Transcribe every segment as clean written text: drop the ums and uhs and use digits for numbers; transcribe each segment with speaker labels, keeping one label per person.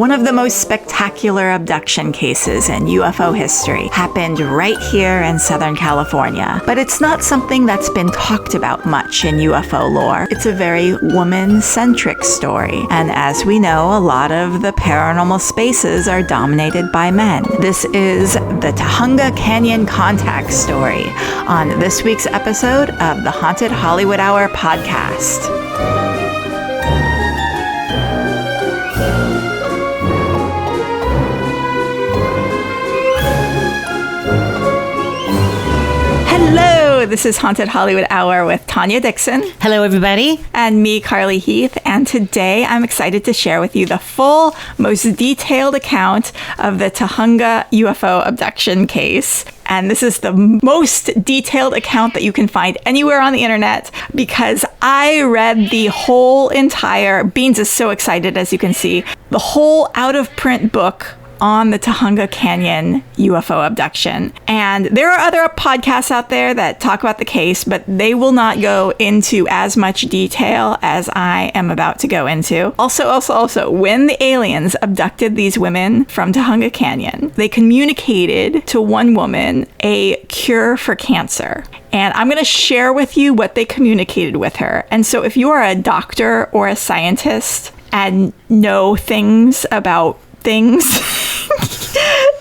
Speaker 1: One of the most spectacular abduction cases in UFO history happened right here in Southern California. But it's not something that's been talked about much in UFO lore. It's a very woman-centric story. And as we know, a lot of the paranormal spaces are dominated by men. This is the Tujunga Canyon Contact story on this week's episode of the Haunted Hollywood Hour podcast. Hello, this is Haunted Hollywood Hour with Tanya Dixon.
Speaker 2: Hello, everybody.
Speaker 1: And me, Carly Heath. And today I'm excited to share with you the full, most detailed account of the Tujunga UFO abduction case. And this is the most detailed account that you can find anywhere on the internet because I read the whole entire, Beans is so excited as you can see, the whole out-of-print book on the Tujunga Canyon UFO abduction. And there are other podcasts out there that talk about the case, but they will not go into as much detail as I am about to go into. Also, when the aliens abducted these women from Tujunga Canyon, they communicated to one woman a cure for cancer. And I'm going to share with you what they communicated with her. And so if you are a doctor or a scientist and know things about things,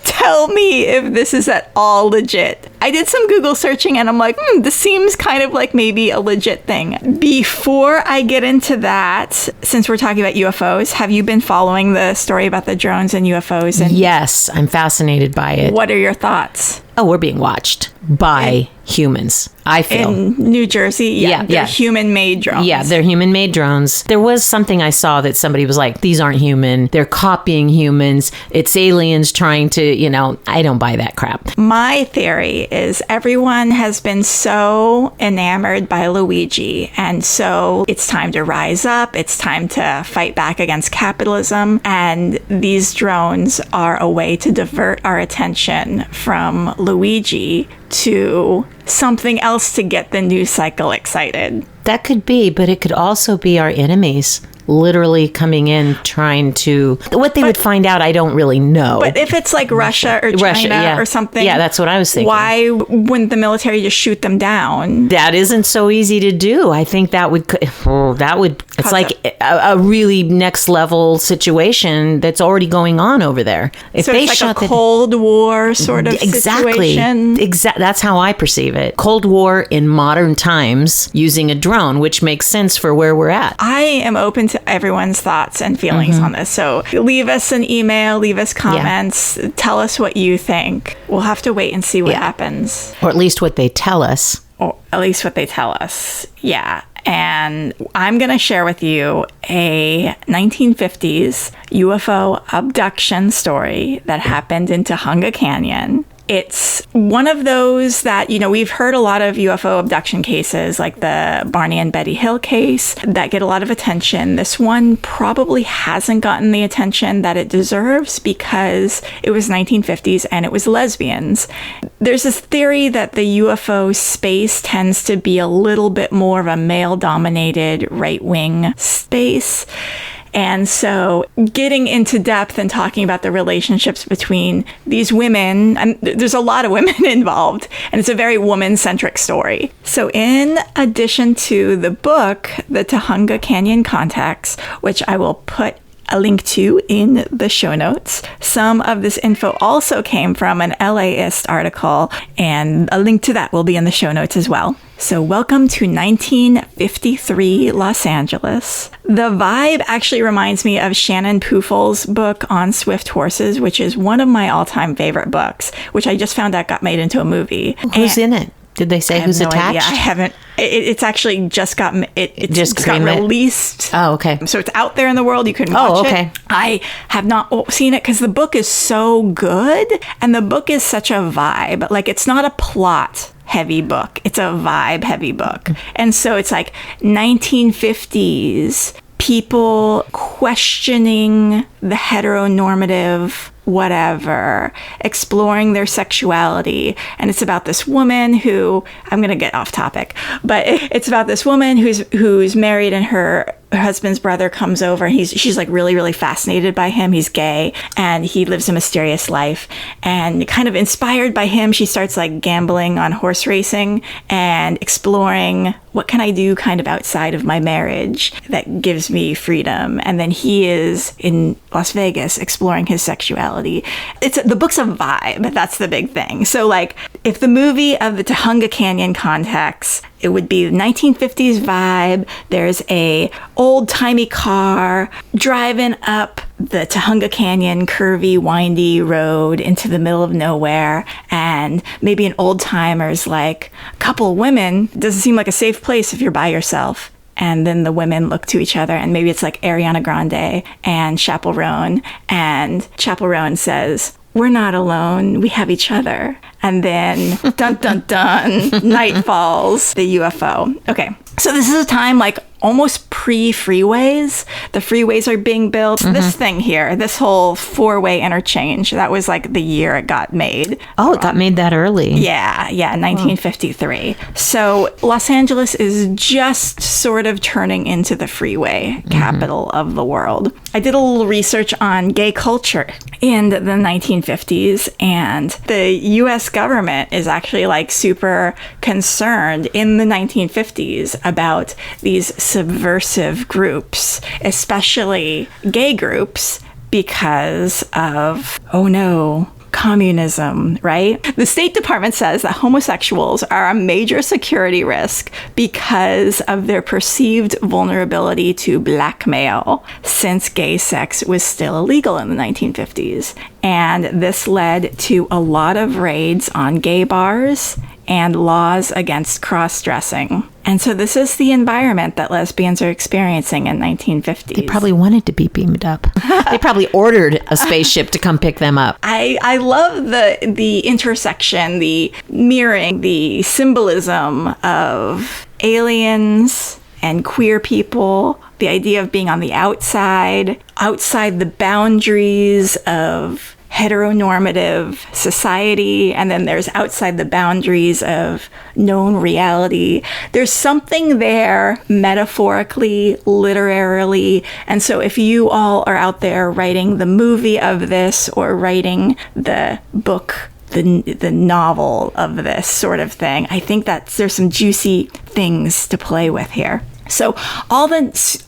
Speaker 1: tell me if this is at all legit. I did some Google searching and I'm like, this seems kind of like maybe a legit thing. Before I get into that, since we're talking about UFOs, have you been following the story about the drones and UFOs? And
Speaker 2: yes, I'm fascinated by it.
Speaker 1: What are your thoughts?
Speaker 2: Oh, we're being watched by humans, I feel.
Speaker 1: In New Jersey? They're human-made drones.
Speaker 2: Yeah, they're human-made drones. There was something I saw that somebody was like, these aren't human. They're copying humans. It's aliens trying to, I don't buy that crap.
Speaker 1: My theory is everyone has been so enamored by Luigi, and so it's time to rise up. It's time to fight back against capitalism, and these drones are a way to divert our attention from Luigi to something else to get the news cycle excited.
Speaker 2: That could be, but it could also be our enemies literally coming in trying to... What they would find out, I don't really know.
Speaker 1: But if it's like Russia or China or something...
Speaker 2: Yeah, that's what I was thinking.
Speaker 1: Why wouldn't the military just shoot them down?
Speaker 2: That isn't so easy to do. I think that would... It's like a really next level situation that's already going on over there. If
Speaker 1: so it's like a Cold War sort of situation?
Speaker 2: Exactly. That's how I perceive it. Cold War in modern times using a drone, which makes sense for where we're at.
Speaker 1: I am open to everyone's thoughts and feelings on this. So leave us an email, leave us comments, tell us what you think. We'll have to wait and see what happens.
Speaker 2: Or at least what they tell us.
Speaker 1: Or at least what they tell us. Yeah. And I'm going to share with you a 1950s UFO abduction story that happened in Tujunga Canyon. It's one of those that, we've heard a lot of UFO abduction cases like the Barney and Betty Hill case that get a lot of attention. This one probably hasn't gotten the attention that it deserves because it was 1950s and it was lesbians. There's this theory that the UFO space tends to be a little bit more of a male-dominated right-wing space. And so getting into depth and talking about the relationships between these women, and there's a lot of women involved, and it's a very woman-centric story. So in addition to the book, the Tujunga Canyon Contacts, which I will put a link to in the show notes. Some of this info also came from an LAist article, and a link to that will be in the show notes as well. So welcome to 1953 Los Angeles. The vibe actually reminds me of Shannon Puffel's book on swift horses, which is one of my all-time favorite books, which I just found out got made into a movie.
Speaker 2: Who's in it? Did they say who's attached?
Speaker 1: Idea. I haven't. It's actually just got released.
Speaker 2: Oh, okay.
Speaker 1: So it's out there in the world. You can watch it. I have not seen it because the book is so good, and the book is such a vibe. Like, it's not a plot heavy book. It's a vibe heavy book. And so it's like 1950s people questioning the heteronormative whatever, exploring their sexuality. And it's about this woman who, I'm going to get off topic, but it's about this woman who's married, and her husband's brother comes over. She's like really, really fascinated by him. He's gay and he lives a mysterious life. And kind of inspired by him, she starts like gambling on horse racing and exploring what can I do kind of outside of my marriage that gives me freedom. And then he is in Las Vegas exploring his sexuality. The book's a vibe. That's the big thing. So like if the movie of the Tujunga Canyon Contacts, it would be the 1950s vibe. There's a old-timey car driving up the Tujunga Canyon, curvy, windy road into the middle of nowhere. And maybe an old-timer's like, a couple women, doesn't seem like a safe place if you're by yourself. And then the women look to each other, and maybe it's like Ariana Grande and Chappell Roan. And Chappell Roan says, "We're not alone, we have each other." And then, dun, dun, dun, night falls, the UFO. Okay, so this is a time like almost pre-freeways. The freeways are being built. This thing here, this whole four-way interchange, that was like the year it got made.
Speaker 2: Oh, it got made that early.
Speaker 1: Yeah, 1953. So Los Angeles is just sort of turning into the freeway capital of the world. I did a little research on gay culture in the 1950s, and the U.S. government is actually like super concerned in the 1950s about these subversive groups, especially gay groups, because of, oh no, communism, right? The State Department says that homosexuals are a major security risk because of their perceived vulnerability to blackmail, since gay sex was still illegal in the 1950s. And this led to a lot of raids on gay bars and laws against cross-dressing. And so this is the environment that lesbians are experiencing in 1950s.
Speaker 2: They probably wanted to be beamed up. They probably ordered a spaceship to come pick them up.
Speaker 1: I love the intersection, the mirroring, the symbolism of aliens and queer people, the idea of being on the outside the boundaries of heteronormative society, and then there's outside the boundaries of known reality. There's something there metaphorically, literarily, and so if you all are out there writing the movie of this or writing the book, the novel of this sort of thing, I think that there's some juicy things to play with here. So all the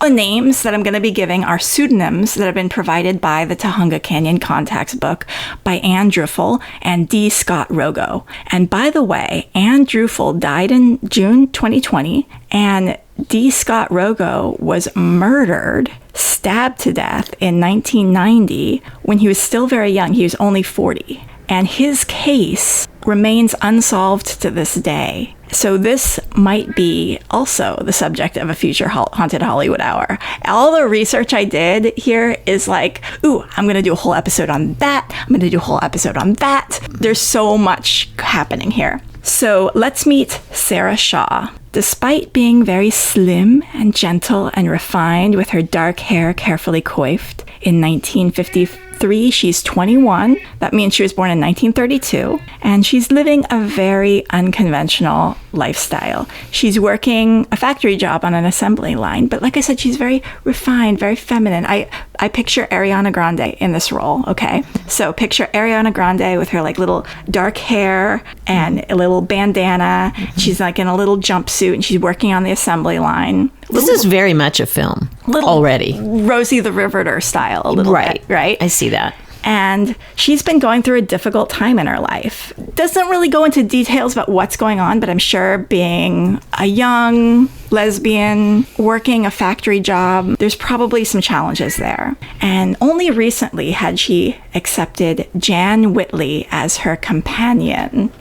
Speaker 1: names that I'm going to be giving are pseudonyms that have been provided by the Tujunga Canyon Contacts book by Ann Druffel and D. Scott Rogo. And by the way, Ann Druffel died in June 2020, and D. Scott Rogo was murdered, stabbed to death in 1990 when he was still very young. He was only 40. And his case remains unsolved to this day. So this might be also the subject of a future Haunted Hollywood Hour. All the research I did here is like, ooh, I'm going to do a whole episode on that. I'm going to do a whole episode on that. There's so much happening here. So let's meet Sara Shaw. Despite being very slim and gentle and refined with her dark hair carefully coiffed, in 1953, she's 21. That means she was born in 1932. And she's living a very unconventional lifestyle. She's working a factory job on an assembly line. But like I said, she's very refined, very feminine. I picture Ariana Grande in this role, okay? So picture Ariana Grande with her like little dark hair and a little bandana. She's like in a little jumpsuit and she's working on the assembly line.
Speaker 2: This is very much a film already.
Speaker 1: Rosie the Riveter style a little bit, right?
Speaker 2: I see that.
Speaker 1: And she's been going through a difficult time in her life. Doesn't really go into details about what's going on, but I'm sure being a young lesbian, working a factory job, there's probably some challenges there. And only recently had she accepted Jan Whitley as her companion.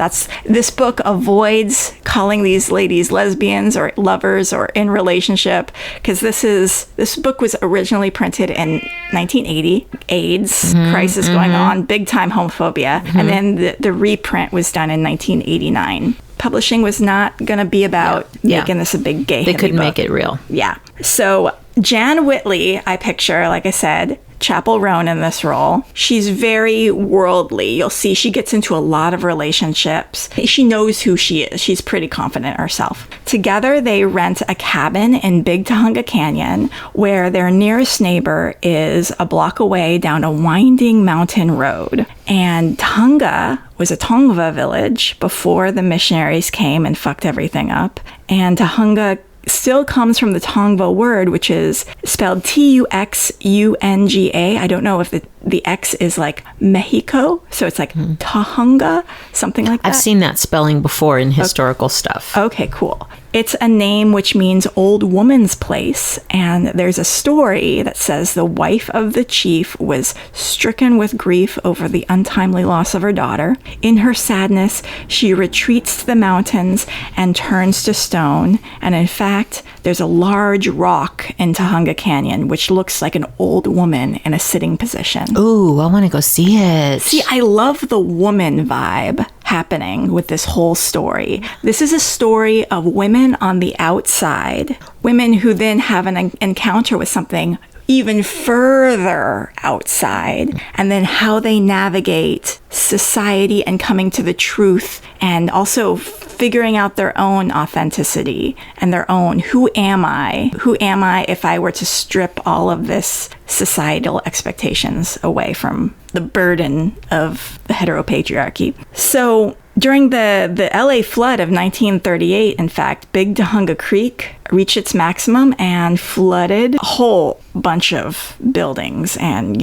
Speaker 1: This book avoids calling these ladies lesbians or lovers or in relationship, because this book was originally printed in 1980, AIDS crisis going on, big time homophobia, and then the reprint was done in 1989. Publishing was not going to be about making this a big gay
Speaker 2: They couldn't
Speaker 1: book.
Speaker 2: make it real.
Speaker 1: Yeah. So Jan Whitley, I picture, like I said, Chapel Roan in this role. She's very worldly. You'll see she gets into a lot of relationships. She knows who she is. She's pretty confident herself. Together, they rent a cabin in Big Tujunga Canyon, where their nearest neighbor is a block away down a winding mountain road. And Tujunga was a Tongva village before the missionaries came and fucked everything up. And Tujunga still comes from the Tongva word, which is spelled Tuxunga. I don't know if the X is like Mexico, so it's like Tujunga, something like that.
Speaker 2: I've seen that spelling before in historical stuff.
Speaker 1: Okay, cool. It's a name which means old woman's place, and there's a story that says the wife of the chief was stricken with grief over the untimely loss of her daughter. In her sadness, she retreats to the mountains and turns to stone, and in fact, there's a large rock in Tujunga Canyon which looks like an old woman in a sitting position.
Speaker 2: Ooh, I want to go see it.
Speaker 1: See, I love the woman vibe happening with this whole story. This is a story of women on the outside, women who then have an encounter with something even further outside, and then how they navigate society and coming to the truth, and also figuring out their own authenticity and their own, who am I if I were to strip all of this societal expectations away from the burden of the heteropatriarchy. So during the LA flood of 1938, in fact, Big Tujunga Creek reached its maximum and flooded a whole bunch of buildings and,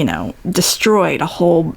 Speaker 1: destroyed a whole,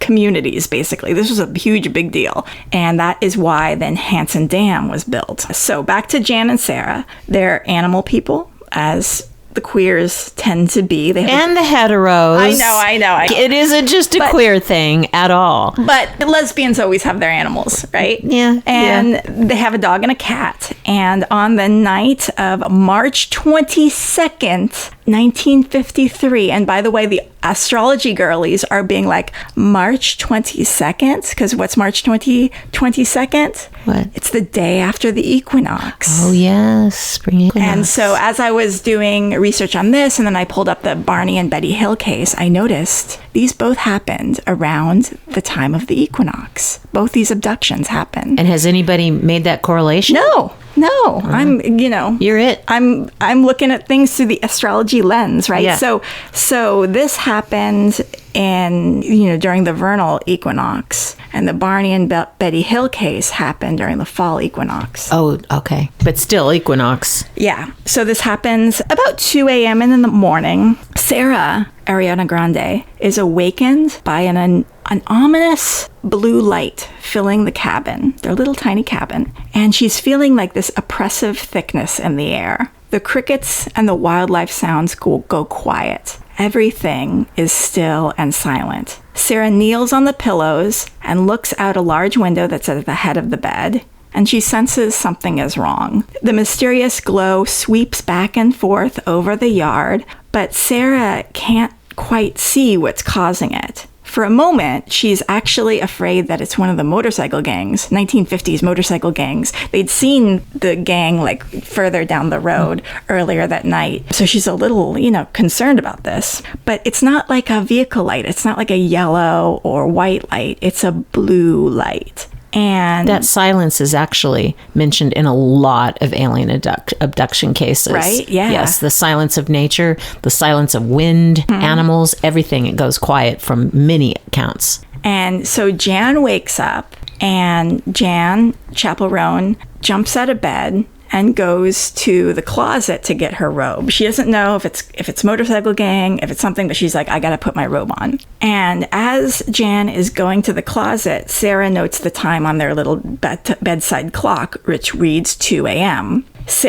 Speaker 1: communities, basically. This was a huge, big deal. And that is why then Hansen Dam was built. So back to Jan and Sara. They're animal people, as the queers tend to be.
Speaker 2: The heteros.
Speaker 1: I know.
Speaker 2: It isn't just a queer thing at all.
Speaker 1: But lesbians always have their animals, right?
Speaker 2: Yeah.
Speaker 1: And they have a dog and a cat. And on the night of March 22nd, 1953, and by the way, the astrology girlies are being like, March 22nd? Because what's March 22nd?
Speaker 2: What?
Speaker 1: It's the day after the equinox.
Speaker 2: Oh, yes. Spring equinox.
Speaker 1: And so as I was doing research on this, and then I pulled up the Barney and Betty Hill case, I noticed these both happened around the time of the equinox. Both these abductions happened.
Speaker 2: And has anybody made that correlation?
Speaker 1: No. I'm,
Speaker 2: You're it.
Speaker 1: I'm looking at things through the astrology lens, right?
Speaker 2: Yeah.
Speaker 1: So this happened in, during the vernal equinox, and the Barney and Betty Hill case happened during the fall equinox.
Speaker 2: Oh, okay. But still equinox.
Speaker 1: Yeah. So this happens about 2 a.m. in the morning. Sara, Ariana Grande, is awakened by an ominous blue light filling the cabin, their little tiny cabin, and she's feeling like this oppressive thickness in the air. The crickets and the wildlife sounds go quiet. Everything is still and silent. Sara kneels on the pillows and looks out a large window that's at the head of the bed, and she senses something is wrong. The mysterious glow sweeps back and forth over the yard, but Sara can't quite see what's causing it. For a moment, she's actually afraid that it's one of the motorcycle gangs, 1950s motorcycle gangs. They'd seen the gang further down the road earlier that night. So she's a little, concerned about this. But it's not like a vehicle light. It's not like a yellow or white light. It's a blue light. And
Speaker 2: that silence is actually mentioned in a lot of alien abduction cases.
Speaker 1: Right? Yeah.
Speaker 2: Yes, the silence of nature, the silence of wind, animals, everything. It goes quiet from many accounts.
Speaker 1: And so Jan wakes up, and Jan, Chapel Roan, jumps out of bed and goes to the closet to get her robe. She doesn't know if it's motorcycle gang, if it's something, but she's like, I gotta put my robe on. And as Jan is going to the closet, Sara notes the time on their little bedside clock, which reads 2 a.m.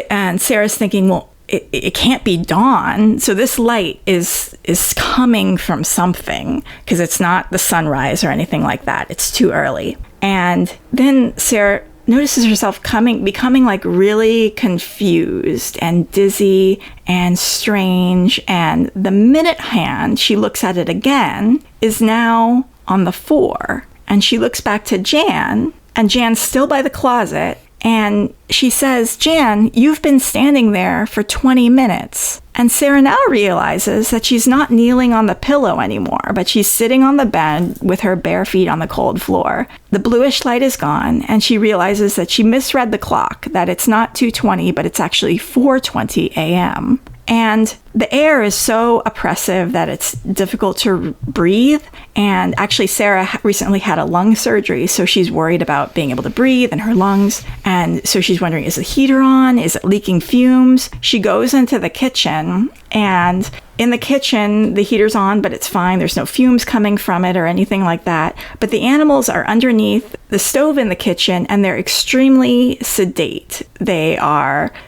Speaker 1: And Sarah's thinking, well, it can't be dawn, so this light is coming from something, because it's not the sunrise or anything like that. It's too early. And then Sara notices herself becoming really confused and dizzy and strange, and the minute hand, she looks at it again, is now on the 4. And she looks back to Jan, and Jan's still by the closet, and she says, Jan, you've been standing there for 20 minutes. And Sara now realizes that she's not kneeling on the pillow anymore, but she's sitting on the bed with her bare feet on the cold floor. The bluish light is gone, and she realizes that she misread the clock, that it's not 2:20, but it's actually 4:20 a.m. And the air is so oppressive that it's difficult to breathe. And actually, Sara recently had a lung surgery, so she's worried about being able to breathe in her lungs. And so she's wondering, is the heater on? Is it leaking fumes? She goes into the kitchen, and in the kitchen, the heater's on, but it's fine. There's no fumes coming from it or anything like that. But the animals are underneath the stove in the kitchen, and they're extremely sedate. They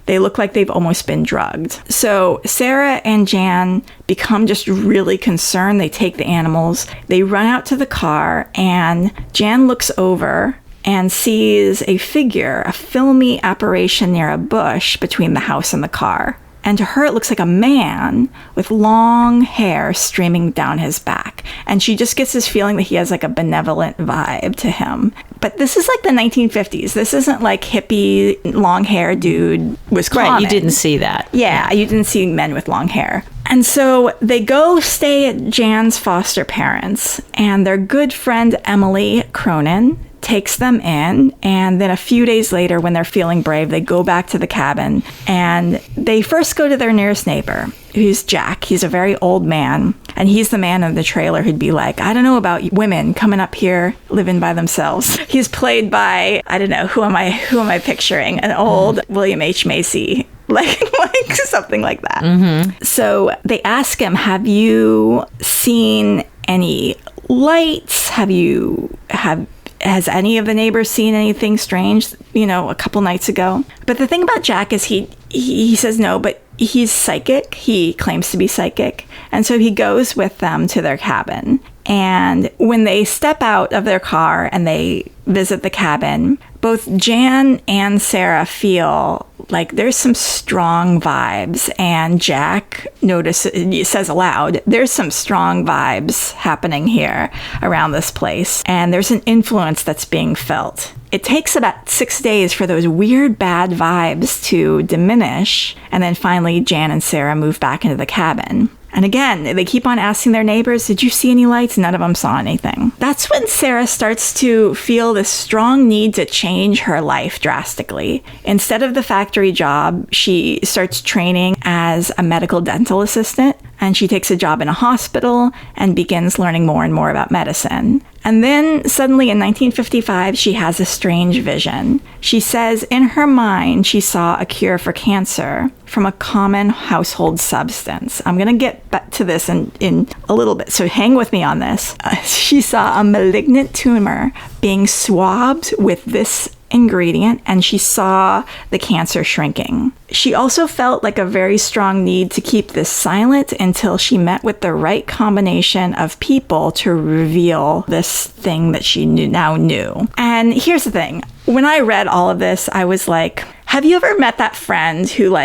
Speaker 1: look like they've almost been drugged. So Sara and Jan become just really concerned. They take the animals, they run out to the car, and Jan looks over and sees a figure, a filmy apparition near a bush between the house and the car. And to her, it looks like a man with long hair streaming down his back. And she just gets this feeling that he has like a benevolent vibe to him. But this is like the 1950s. This isn't like hippie, long hair dude was common.
Speaker 2: Right, you didn't see that.
Speaker 1: Yeah, you didn't see men with long hair. And so they go stay at Jan's foster parents, and their good friend Emily Cronin takes them in, and then a few days later, when they're feeling brave, they go back to the cabin, and they first go to their nearest neighbor, who's Jack. He's a very old man, and he's the man in the trailer who'd be like, I don't know about women coming up here living by themselves. He's played by, I don't know, who am I picturing? An old William H. Macy. Like something like that. Mm-hmm. So they ask him, have you seen any lights? Has any of the neighbors seen anything strange, a couple nights ago? But the thing about Jack is he says no, but he's psychic. He claims to be psychic. And so he goes with them to their cabin. And when they step out of their car and they visit the cabin, both Jan and Sara feel like there's some strong vibes. And Jack says aloud, there's some strong vibes happening here around this place. And there's an influence that's being felt. It takes about 6 days for those weird bad vibes to diminish. And then finally, Jan and Sara move back into the cabin. And again, they keep on asking their neighbors, did you see any lights? None of them saw anything. That's when Sara starts to feel this strong need to change her life drastically. Instead of the factory job, she starts training as a medical dental assistant, and she takes a job in a hospital and begins learning more and more about medicine. And then suddenly in 1955, she has a strange vision. She says in her mind, she saw a cure for cancer from a common household substance. I'm going to get back to this in a little bit, so hang with me on this. She saw a malignant tumor being swabbed with this ingredient, and she saw the cancer shrinking. She also felt like a very strong need to keep this silent until she met with the right combination of people to reveal this thing that she now knew. And here's the thing. When I read all of this, I was like, have you ever met that friend who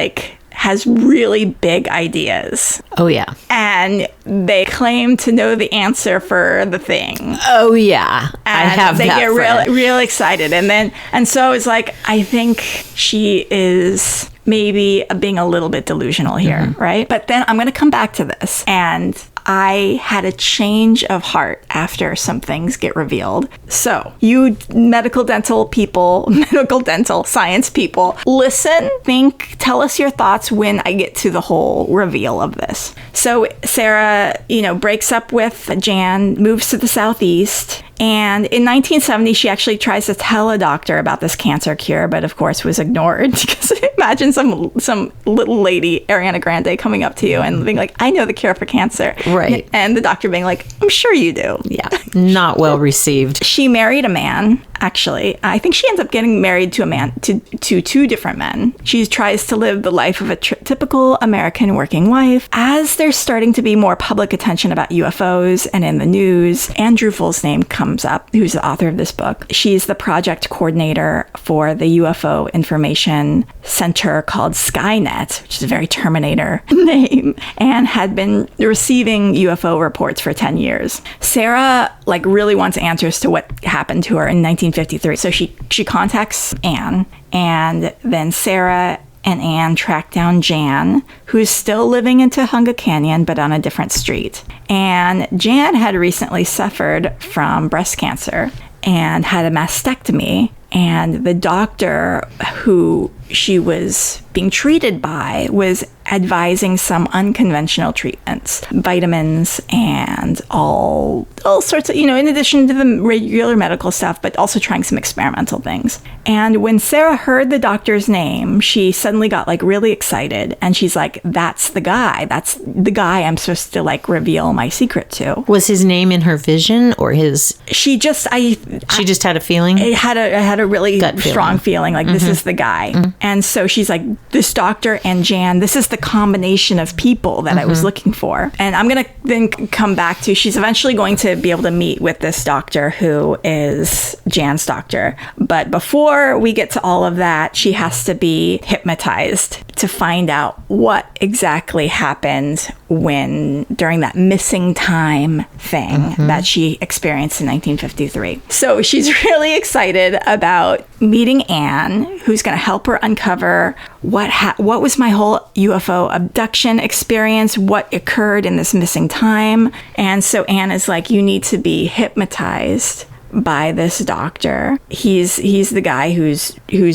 Speaker 1: has really big ideas?
Speaker 2: Oh, yeah.
Speaker 1: And they claim to know the answer for the thing.
Speaker 2: Oh, yeah.
Speaker 1: And
Speaker 2: I have
Speaker 1: they
Speaker 2: that
Speaker 1: get
Speaker 2: friend.
Speaker 1: real excited. And so I was like, I think she is maybe being a little bit delusional here, right? But then I'm going to come back to this. And I had a change of heart after some things get revealed. So, you medical dental science people, listen, think, tell us your thoughts when I get to the whole reveal of this. So, Sara, breaks up with Jan, moves to the southeast. And in 1970, she actually tries to tell a doctor about this cancer cure, but of course was ignored. Because imagine some little lady, Ariana Grande, coming up to you and being like, I know the cure for cancer.
Speaker 2: Right.
Speaker 1: And the doctor being like, I'm sure you do.
Speaker 2: Yeah. Not well received.
Speaker 1: She married a man, actually. I think she ends up getting married to a man, to two different men. She tries to live the life of a typical American working wife. As there's starting to be more public attention about UFOs and in the news, Ann Druffel's name comes up, who's the author of this book. She's the project coordinator for the UFO information center called Skynet, which is a very Terminator name, and had been receiving UFO reports for 10 years. Sara really wants answers to what happened to her in 1953. So she contacts Anne, and then Sara and Anne track down Jan, who's still living in Tujunga Canyon, but on a different street. And Jan had recently suffered from breast cancer and had a mastectomy. And the doctor who she was being treated by was advising some unconventional treatments, vitamins and all sorts of, in addition to the regular medical stuff, but also trying some experimental things. And when Sara heard the doctor's name, she suddenly got really excited. And she's like, that's the guy. That's the guy I'm supposed to reveal my secret to.
Speaker 2: Was his name in her vision or his?
Speaker 1: She just
Speaker 2: had a feeling?
Speaker 1: I had a really strong feeling this is the guy. Mm-hmm. And so she's like, this doctor and Jan, this is the combination of people that I was looking for. And I'm going to then come back to, she's eventually going to be able to meet with this doctor who is Jan's doctor. But before we get to all of that, she has to be hypnotized to find out what exactly happened during that missing time thing that she experienced in 1953. So she's really excited about meeting Anne, who's going to help her uncover what was my whole UFO abduction experience, what occurred in this missing time. And so Anne is like, you need to be hypnotized by this doctor. He's the guy who's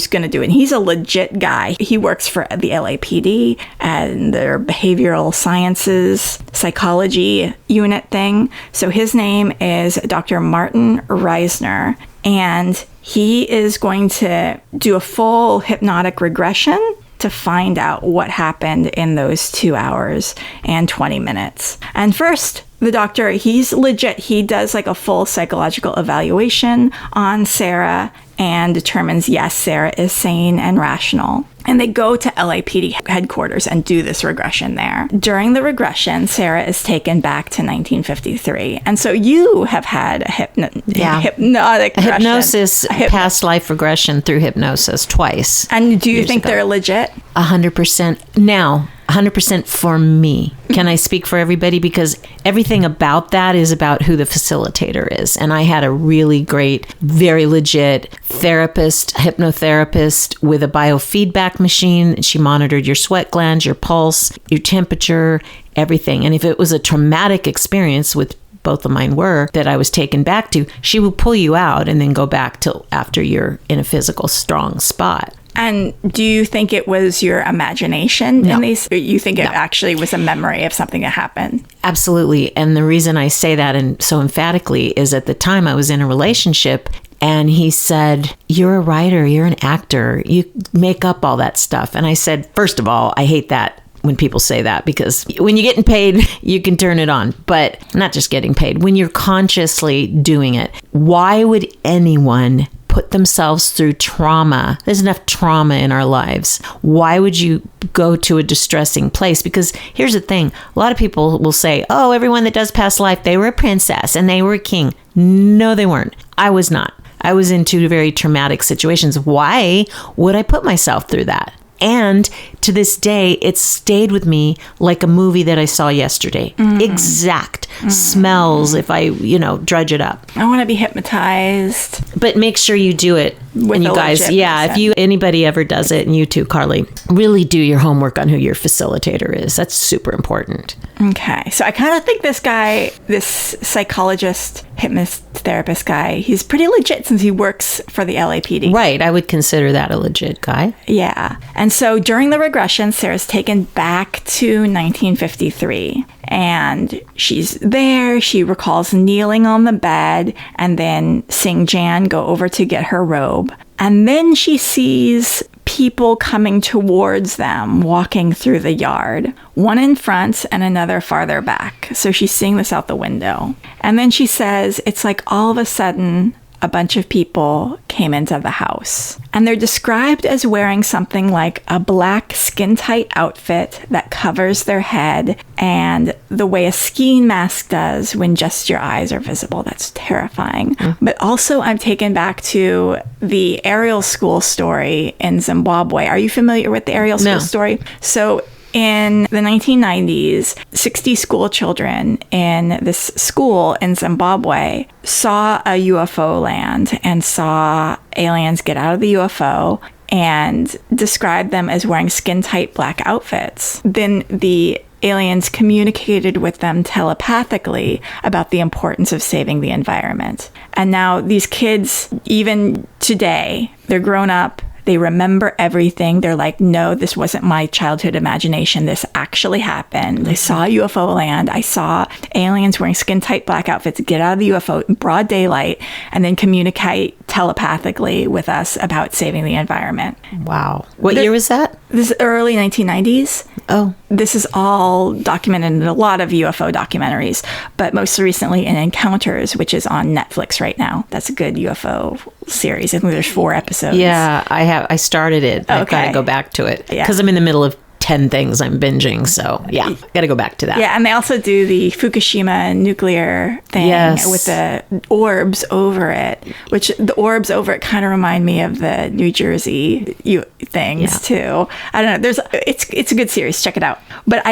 Speaker 1: going to do it. And he's a legit guy. He works for the LAPD and their behavioral sciences psychology unit thing. So his name is Dr. Martin Reisner, and he is going to do a full hypnotic regression to find out what happened in those 2 hours and 20 minutes. And first, the doctor, he's legit. He does a full psychological evaluation on Sara and determines, yes, Sara is sane and rational. And they go to LAPD headquarters and do this regression there. During the regression, Sara is taken back to 1953. And so you have had a hypnotic
Speaker 2: hypnosis, past life regression through hypnosis twice.
Speaker 1: And do you think they're legit?
Speaker 2: 100%. Now, 100% for me. Can I speak for everybody? Because everything about that is about who the facilitator is. And I had a really great, very legit hypnotherapist with a biofeedback machine. She monitored your sweat glands, your pulse, your temperature, everything. And if it was a traumatic experience, with both of mine were, that I was taken back to, she would pull you out and then go back till after you're in a physical strong spot.
Speaker 1: And do you think it was your imagination
Speaker 2: No.
Speaker 1: in these? Or you think it actually was a memory of something that happened?
Speaker 2: Absolutely. And the reason I say that and so emphatically is at the time I was in a relationship and he said, you're a writer, you're an actor, you make up all that stuff. And I said, first of all, I hate that when people say that, because when you're getting paid, you can turn it on, but not just getting paid. When you're consciously doing it, why would anyone put themselves through trauma? There's enough trauma in our lives. Why would you go to a distressing place? Because here's the thing. A lot of people will say, oh, everyone that does past life, they were a princess and they were a king. No, they weren't. I was not. I was in two very traumatic situations. Why would I put myself through that? And to this day, it stayed with me like a movie that I saw yesterday. Exact smells if I, drudge it up.
Speaker 1: I want to be hypnotized.
Speaker 2: But make sure you do it.
Speaker 1: With
Speaker 2: and you guys, if anybody ever does it, and you too, Carly, really do your homework on who your facilitator is. That's super important.
Speaker 1: Okay. So I kind of think this guy, this psychologist, hypnotherapist guy, he's pretty legit since he works for the LAPD.
Speaker 2: Right. I would consider that a legit guy.
Speaker 1: Yeah. And so during the regression, Sara's taken back to 1953. And she's there. She recalls kneeling on the bed and then seeing Jan go over to get her robe. And then she sees people coming towards them, walking through the yard, one in front and another farther back. So she's seeing this out the window. And then she says, it's like all of a sudden, a bunch of people came into the house. And they're described as wearing something like a black skin-tight outfit that covers their head and the way a skiing mask does when just your eyes are visible. That's terrifying. But also I'm taken back to the aerial school story in Zimbabwe. Are you familiar with the aerial school story? So in the 1990s, 60 school children in this school in Zimbabwe saw a UFO land and saw aliens get out of the UFO and described them as wearing skin-tight black outfits. Then the aliens communicated with them telepathically about the importance of saving the environment. And now these kids, even today, they're grown up. They remember everything. They're like, no, this wasn't my childhood imagination. This actually happened. I saw UFO land. I saw aliens wearing skin-tight black outfits get out of the UFO in broad daylight and then communicate telepathically with us about saving the environment.
Speaker 2: Wow. What year was that?
Speaker 1: This is early 1990s.
Speaker 2: Oh.
Speaker 1: This is all documented in a lot of UFO documentaries, but most recently in Encounters, which is on Netflix right now. That's a good UFO series. I think there's 4 episodes.
Speaker 2: Yeah, I started it. I've got to go back to it because I'm in the middle of 10 things I'm binging. So yeah, got to go back to that.
Speaker 1: Yeah, and they also do the Fukushima nuclear thing with the orbs over it, which the orbs over it kind of remind me of the New Jersey things too. I don't know. It's a good series. Check it out. But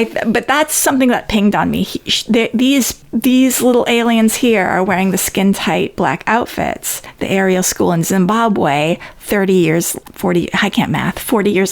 Speaker 1: that's something that pinged on me. These little aliens here are wearing the skin-tight black outfits. The Ariel School in Zimbabwe, 40 years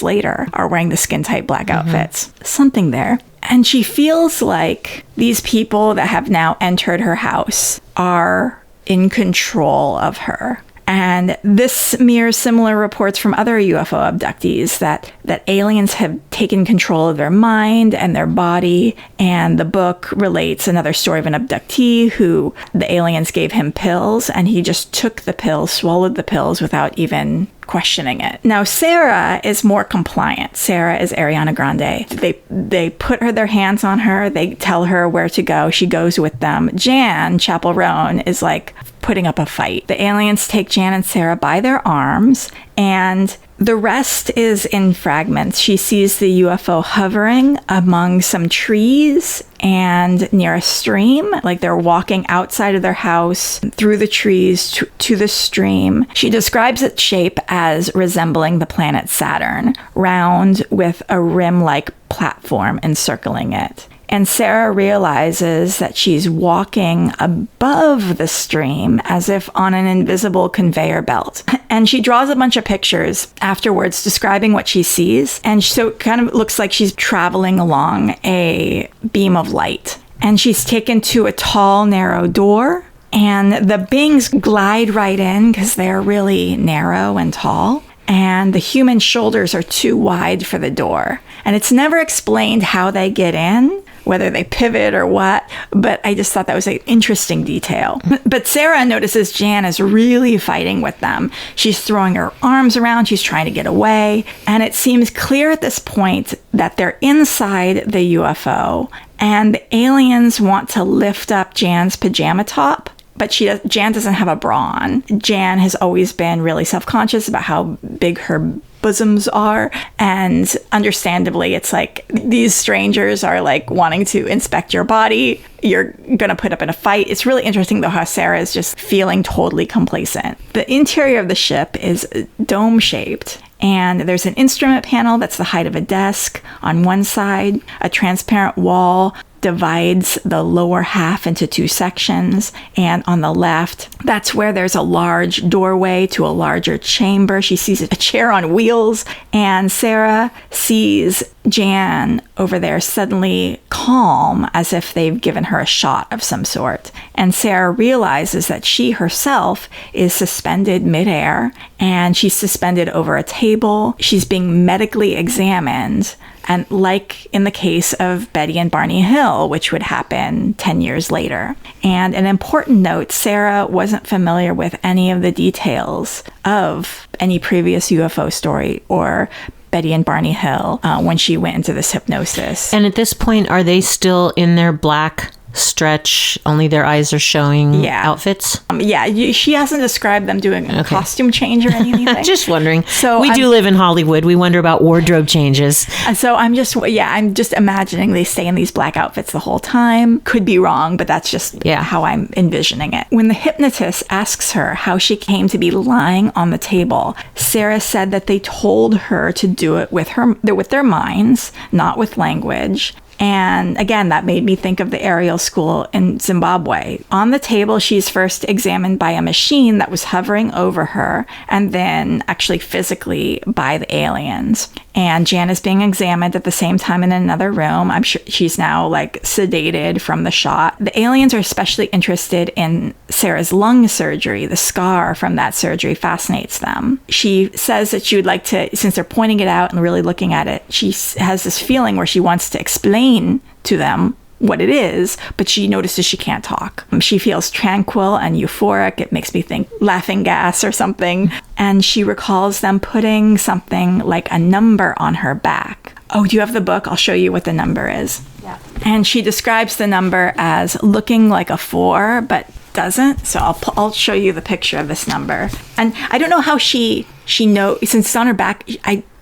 Speaker 1: later, are wearing the skin-tight black outfits. Something there. And she feels like these people that have now entered her house are in control of her. And this mirrors similar reports from other UFO abductees that aliens have taken control of their mind and their body. And the book relates another story of an abductee who the aliens gave him pills and he just took the pills, swallowed the pills without even questioning it. Now, Sara is more compliant. Sara is Ariana Grande. They put their hands on her. They tell her where to go. She goes with them. Jan, Chapel Roan, is like putting up a fight. The aliens take Jan and Sara by their arms, and the rest is in fragments. She sees the UFO hovering among some trees and near a stream, like they're walking outside of their house through the trees to the stream. She describes its shape as resembling the planet Saturn, round with a rim-like platform encircling it. And Sara realizes that she's walking above the stream as if on an invisible conveyor belt. And she draws a bunch of pictures afterwards describing what she sees. And so it kind of looks like she's traveling along a beam of light. And she's taken to a tall, narrow door. And the beings glide right in because they're really narrow and tall. And the human shoulders are too wide for the door. And it's never explained how they get in, whether they pivot or what, but I just thought that was an interesting detail. But Sara notices Jan is really fighting with them. She's throwing her arms around, she's trying to get away, and it seems clear at this point that they're inside the UFO, and the aliens want to lift up Jan's pajama top, but Jan doesn't have a bra on. Jan has always been really self-conscious about how big her bosoms are, and understandably it's like these strangers are like wanting to inspect your body. You're gonna put up in a fight. It's really interesting though how Sara is just feeling totally complacent. The interior of the ship is dome shaped, and there's an instrument panel that's the height of a desk on one side. A transparent wall divides the lower half into 2 sections, and on the left, that's where there's a large doorway to a larger chamber. She sees a chair on wheels, and Sara sees Jan over there suddenly calm, as if they've given her a shot of some sort. And Sara realizes that she herself is suspended midair, and she's suspended over a table. She's being medically examined, and like in the case of Betty and Barney Hill, which would happen 10 years later. And an important note, Sara wasn't familiar with any of the details of any previous UFO story or Betty and Barney Hill when she went into this hypnosis.
Speaker 2: And at this point, are they still in their black stretch, only their eyes are showing outfits?
Speaker 1: She hasn't described them doing a costume change or anything.
Speaker 2: Just wondering. So we do live in Hollywood. We wonder about wardrobe changes.
Speaker 1: So I'm just imagining they stay in these black outfits the whole time. Could be wrong, but that's just how I'm envisioning it. When the hypnotist asks her how she came to be lying on the table, Sara said that they told her to do it with their minds, not with language. And again, that made me think of the aerial school in Zimbabwe. On the table, she's first examined by a machine that was hovering over her, and then actually physically by the aliens. And Jan is being examined at the same time in another room. I'm sure she's now like sedated from the shot. The aliens are especially interested in Sara's lung surgery. The scar from that surgery fascinates them. She says that she would like to, since they're pointing it out and really looking at it, she has this feeling where she wants to explain to them what it is, but she notices she can't talk. She feels tranquil and euphoric. It makes me think laughing gas or something. And she recalls them putting something like a number on her back. Oh, do you have the book? I'll show you what the number is. Yeah. And she describes the number as looking like a 4, but doesn't. So I'll show you the picture of this number. And I don't know how she knows, since it's on her back,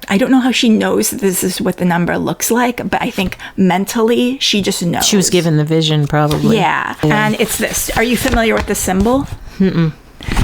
Speaker 1: I don't know how she knows that this is what the number looks like, but I think mentally she just knows.
Speaker 2: She was given the vision, probably.
Speaker 1: Yeah. And it's this. Are you familiar with the symbol?
Speaker 2: Mm-mm.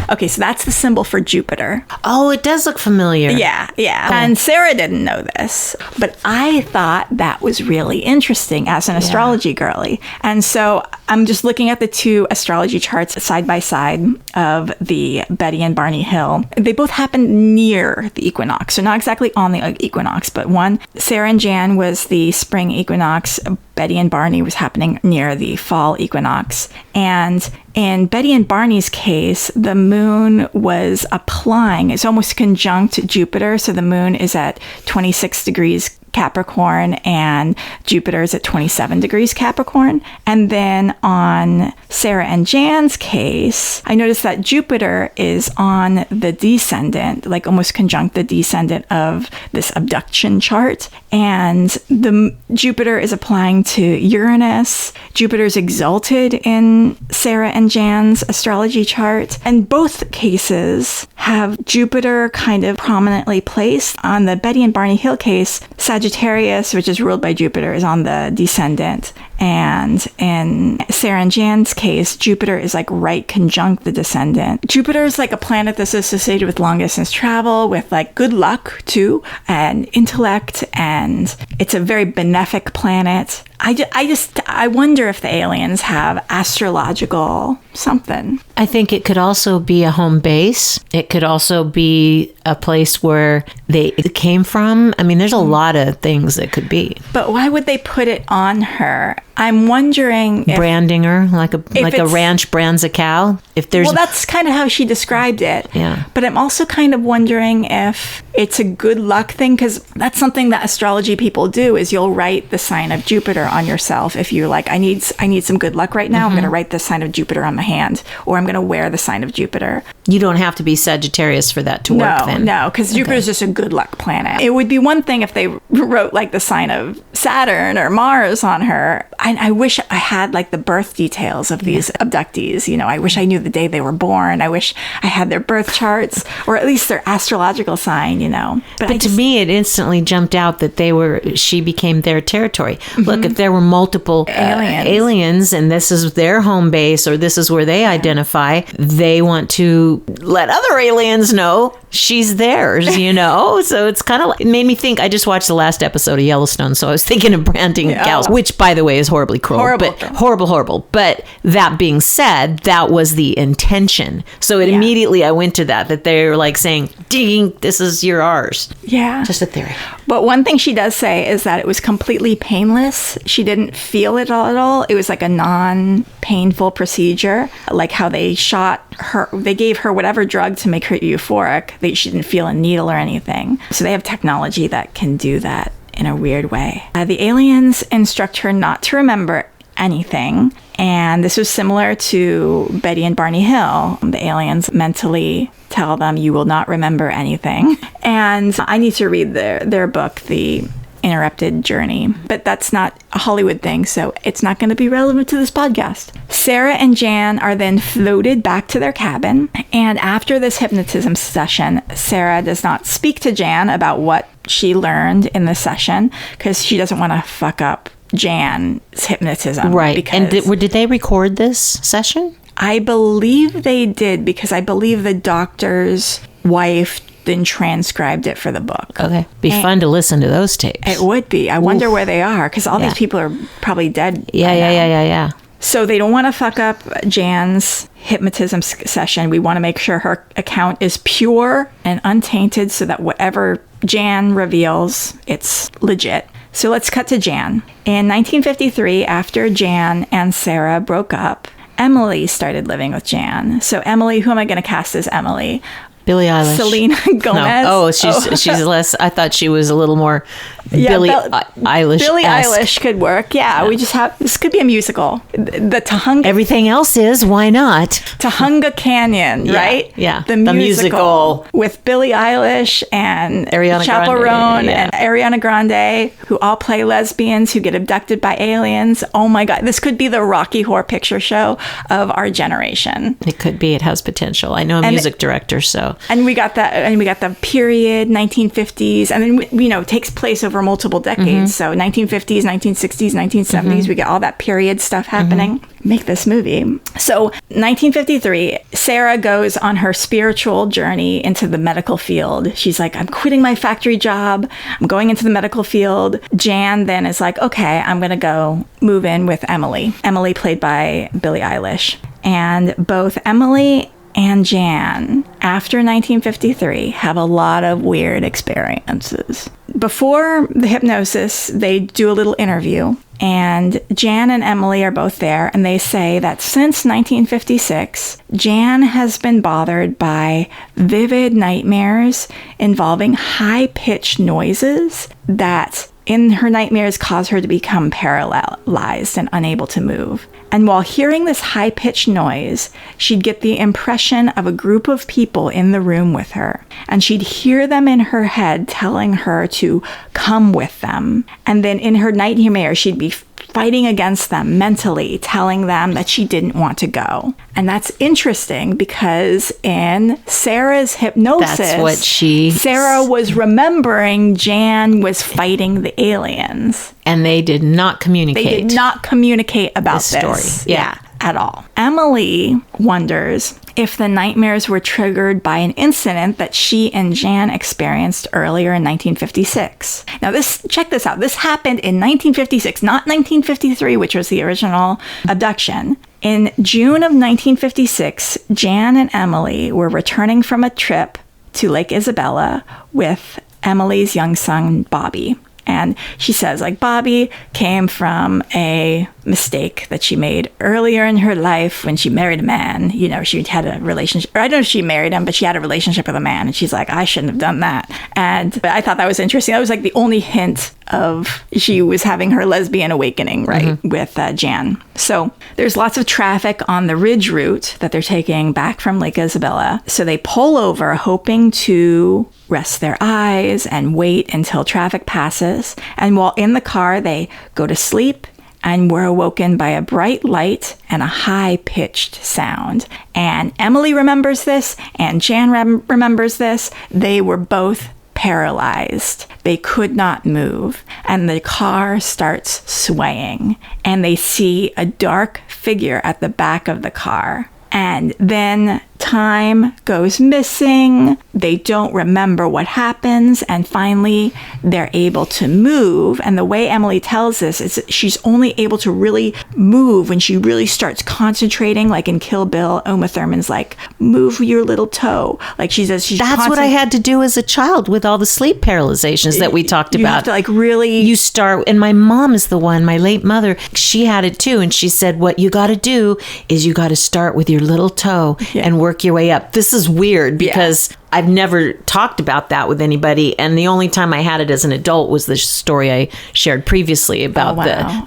Speaker 1: Okay, so that's the symbol for Jupiter.
Speaker 2: Oh, it does look familiar.
Speaker 1: Yeah. Oh. And Sara didn't know this, but I thought that was really interesting as an astrology girly. And so I'm just looking at the two astrology charts side by side of the Betty and Barney Hill. They both happened near the equinox, so not exactly on the equinox, but one, Sara and Jan, was the spring equinox. Betty and Barney was happening near the fall equinox. And in Betty and Barney's case, the moon was applying. It's almost conjunct Jupiter. So the moon is at 26 degrees Capricorn and Jupiter is at 27 degrees Capricorn. And then on Sara and Jan's case, I noticed that Jupiter is on the descendant, like almost conjunct the descendant of this abduction chart. And the Jupiter is applying to Uranus. Jupiter's exalted in Sara and Jan's astrology chart. And both cases have Jupiter kind of prominently placed. On the Betty and Barney Hill case, Sagittarius, which is ruled by Jupiter, is on the descendant. And in Sara and Jan's case, Jupiter is like right conjunct the descendant. Jupiter is like a planet that's associated with long distance travel, with like good luck too, and intellect, and it's a very benefic planet. I wonder if the aliens have astrological something.
Speaker 2: I think it could also be a home base. It could also be a place where they came from. I mean, there's a lot of things that could be.
Speaker 1: But why would they put it on her? I'm wondering if...
Speaker 2: Branding her like a ranch brands a cow. If there's...
Speaker 1: Well, that's kind of how she described it.
Speaker 2: Yeah.
Speaker 1: But I'm also kind of wondering if it's a good luck thing, because that's something that astrology people do, is you'll write the sign of Jupiter on yourself. If you're like, I need some good luck right now, I'm going to write the sign of Jupiter on my hand, or I'm going to wear the sign of Jupiter.
Speaker 2: You don't have to be Sagittarius for that to work then.
Speaker 1: No, because Jupiter's just a good luck planet. It would be one thing if they wrote like the sign of Saturn or Mars on her. I wish I had like the birth details of these abductees. You know, I wish I knew the day they were born. I wish I had their birth charts, or at least their astrological sign, you know.
Speaker 2: But to me, it instantly jumped out that she became their territory. Look, if there were multiple aliens and this is their home base, or this is where they identify, they want to let other aliens know she's theirs, you know? So it's kind of like, it made me think, I just watched the last episode of Yellowstone, so I was thinking of branding cows, which, by the way, is horribly cruel. Horrible. But that being said, that was the intention. So immediately I went to that they were like saying, ding, this is ours.
Speaker 1: Yeah.
Speaker 2: Just a theory.
Speaker 1: But one thing she does say is that it was completely painless. She didn't feel it all at all. It was like a non-painful procedure, like how they shot her. They gave her whatever drug to make her euphoric. She didn't feel a needle or anything. So they have technology that can do that in a weird way. The aliens instruct her not to remember anything. And this was similar to Betty and Barney Hill. The aliens mentally tell them, you will not remember anything. And I need to read their book, The Interrupted Journey. But that's not a Hollywood thing, so it's not going to be relevant to this podcast. Sara and Jan are then floated back to their cabin. And after this hypnotism session, Sara does not speak to Jan about what she learned in the session, because she doesn't want to fuck up Jan's hypnotism.
Speaker 2: Right. And did they record this session?
Speaker 1: I believe they did, because I believe the doctor's wife then transcribed it for the book.
Speaker 2: Okay. Be fun to listen to those tapes.
Speaker 1: It would be. I wonder where they are, because all these people are probably dead.
Speaker 2: Yeah.
Speaker 1: So they don't want to fuck up Jan's hypnotism session. We want to make sure her account is pure and untainted so that whatever Jan reveals, it's legit. So let's cut to Jan. In 1953, after Jan and Sara broke up, Emily started living with Jan. So Emily, who am I going to cast as Emily?
Speaker 2: Billie Eilish.
Speaker 1: Selena Gomez.
Speaker 2: No. She's less. I thought she was a little more Billie Eilish.
Speaker 1: Billie Eilish could work. Yeah, we just have, this could be a musical. The Tujunga.
Speaker 2: Everything else is, why not?
Speaker 1: Tujunga Canyon, right?
Speaker 2: Yeah.
Speaker 1: The musical with Billie Eilish and
Speaker 2: Ariana
Speaker 1: Chaperone
Speaker 2: Grande,
Speaker 1: and Ariana Grande, who all play lesbians who get abducted by aliens. Oh my God, this could be the Rocky Horror Picture Show of our generation.
Speaker 2: It could be. It has potential. I know a music director, so.
Speaker 1: And we got that, and we got the period 1950s, and then it takes place over multiple decades. So 1950s, 1960s, 1970s, we get all that period stuff happening. Make this movie. So 1953, Sara goes on her spiritual journey into the medical field. She's like, I'm quitting my factory job. I'm going into the medical field. Jan then is like, okay, I'm going to go move in with Emily. Emily played by Billie Eilish. And both Emily and Jan, after 1953, have a lot of weird experiences. Before the hypnosis, they do a little interview, and Jan and Emily are both there, and they say that since 1956, Jan has been bothered by vivid nightmares involving high-pitched noises that in her nightmares cause her to become paralyzed and unable to move. And while hearing this high-pitched noise, she'd get the impression of a group of people in the room with her. And she'd hear them in her head telling her to come with them. And then in her nightmare, she'd be fighting against them mentally, telling them that she didn't want to go. And that's interesting because in Sara's hypnosis, Sara was remembering Jan was fighting the aliens.
Speaker 2: And they did not communicate.
Speaker 1: They did not communicate about this
Speaker 2: story.
Speaker 1: Yeah, at all. Emily wonders if the nightmares were triggered by an incident that she and Jan experienced earlier in 1956. Now, check this out. This happened in 1956, not 1953, which was the original abduction. In June of 1956, Jan and Emily were returning from a trip to Lake Isabella with Emily's young son, Bobby. And she says, like, Bobby came from a mistake that she made earlier in her life when she married a man. She had a relationship, or I don't know if she married him, but she had a relationship with a man. And she's like, I shouldn't have done that. And I thought that was interesting. That was like the only hint of she was having her lesbian awakening, right, with Jan. So there's lots of traffic on the ridge route that they're taking back from Lake Isabella. So they pull over hoping to rest their eyes and wait until traffic passes. And while in the car, they go to sleep and were awoken by a bright light and a high-pitched sound. And Emily remembers this, and Jan remembers this. They were both paralyzed. They could not move. And the car starts swaying. And they see a dark figure at the back of the car. And then time goes missing. They don't remember what happens. And finally, they're able to move. And the way Emily tells this is she's only able to really move when she really starts concentrating. Like in Kill Bill, Uma Thurman's like, move your little toe. Like she says,
Speaker 2: that's what I had to do as a child with all the sleep paralyzations that we talked about.
Speaker 1: You have to like really...
Speaker 2: You start, and my mom is the one, my late mother, she had it too. And she said, what you got to do is you got to start with your little toe and work your way up. This is weird because I've never talked about that with anybody. And the only time I had it as an adult was the story I shared previously about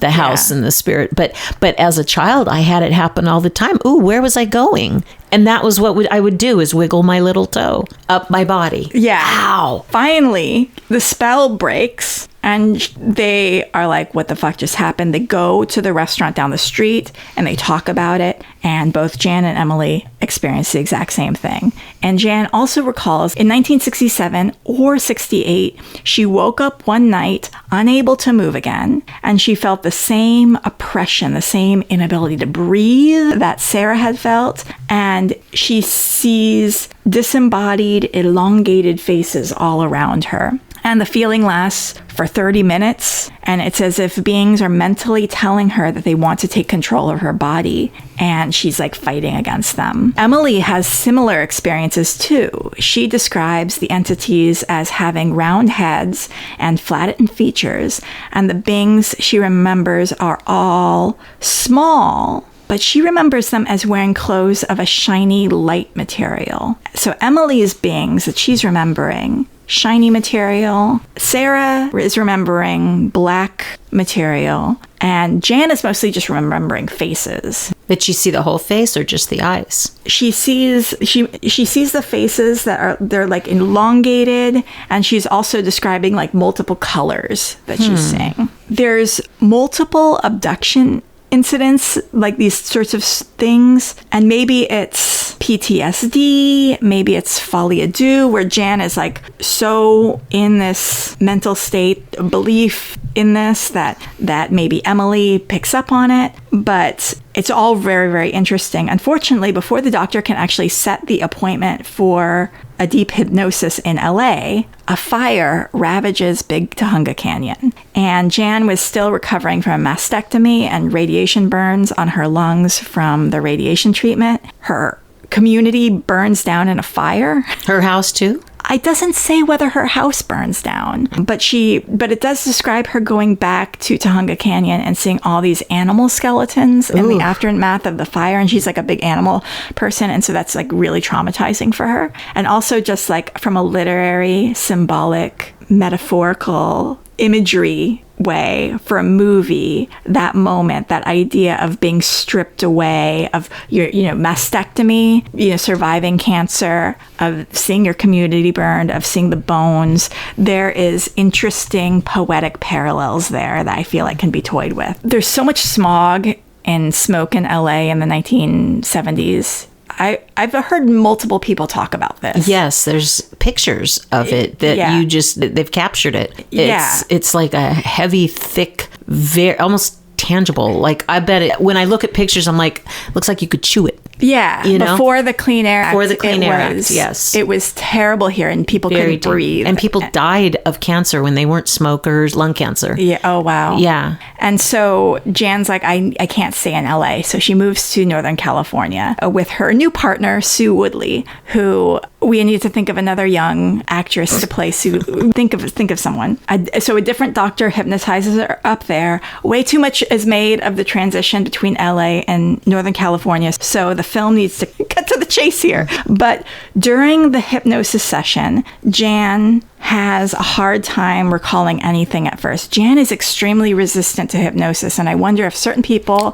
Speaker 2: the house and the spirit. But as a child, I had it happen all the time. Ooh, where was I going? And that was what I would do is wiggle my little toe up my body.
Speaker 1: Yeah.
Speaker 2: Ow.
Speaker 1: Finally, the spell breaks. And they are like, what the fuck just happened? They go to the restaurant down the street and they talk about it. And both Jan and Emily experience the exact same thing. And Jan also recalls in 1967 or 68, she woke up one night unable to move again, and she felt the same oppression, the same inability to breathe that Sara had felt, and she sees disembodied, elongated faces all around her. And the feeling lasts for 30 minutes, and it's as if beings are mentally telling her that they want to take control of her body, and she's like fighting against them. Emily has similar experiences too. She describes the entities as having round heads and flattened features, and the beings she remembers are all small, but she remembers them as wearing clothes of a shiny light material. So Emily's beings that she's remembering, shiny material. Sara is remembering black material. And Jan is mostly just remembering faces.
Speaker 2: Did she see the whole face or just the eyes?
Speaker 1: She sees the faces they're like elongated, and she's also describing like multiple colors that she's seeing. There's multiple abduction incidents, like these sorts of things, and maybe it's PTSD, maybe it's folie à deux, where Jan is like so in this mental state of belief in this that maybe Emily picks up on it. But it's all very, very interesting. Unfortunately, before the doctor can actually set the appointment for a deep hypnosis in LA, a fire ravages Big Tujunga Canyon. And Jan was still recovering from a mastectomy and radiation burns on her lungs from the radiation treatment. Her community burns down in a fire.
Speaker 2: Her house too?
Speaker 1: It doesn't say whether her house burns down, but it does describe her going back to Tujunga Canyon and seeing all these animal skeletons in the aftermath of the fire. And she's like a big animal person. And so that's like really traumatizing for her. And also just like from a literary, symbolic, metaphorical imagery way for a movie, that moment, that idea of being stripped away, of your, mastectomy, surviving cancer, of seeing your community burned, of seeing the bones. There is interesting poetic parallels there that I feel like can be toyed with. There's so much smog and smoke in LA in the 1970s. I've heard multiple people talk about this.
Speaker 2: Yes, there's pictures of it that they've captured it. It's like a heavy, thick, very almost tangible. Like I bet it, when I look at pictures, I'm like, looks like you could chew it.
Speaker 1: Yeah, before the Clean Air Act.
Speaker 2: Before the Clean Air Act, yes.
Speaker 1: It was terrible here, and people couldn't breathe.
Speaker 2: And people died of cancer when they weren't smokers, lung cancer.
Speaker 1: Yeah. Oh, wow.
Speaker 2: Yeah.
Speaker 1: And so Jan's like, I can't stay in LA. So she moves to Northern California with her new partner, Sue Whitley, who we need to think of another young actress to play Sue. think of someone. So a different doctor hypnotizes her up there. Way too much is made of the transition between LA and Northern California. So the film needs to cut to the chase here. But during the hypnosis session, Jan has a hard time recalling anything at first. Jan is extremely resistant to hypnosis, and I wonder if certain people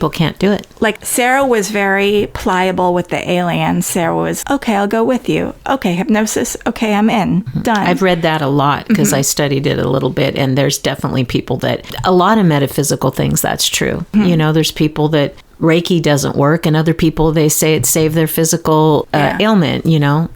Speaker 2: can't do it.
Speaker 1: Like Sara was very pliable with the alien. Sara was, okay, I'll go with you. Okay, hypnosis. Okay, I'm in. Done.
Speaker 2: I've read that a lot because I studied it a little bit, and there's definitely people that, a lot of metaphysical things, that's true. There's people that Reiki doesn't work, and other people, they say it saved their physical ailment,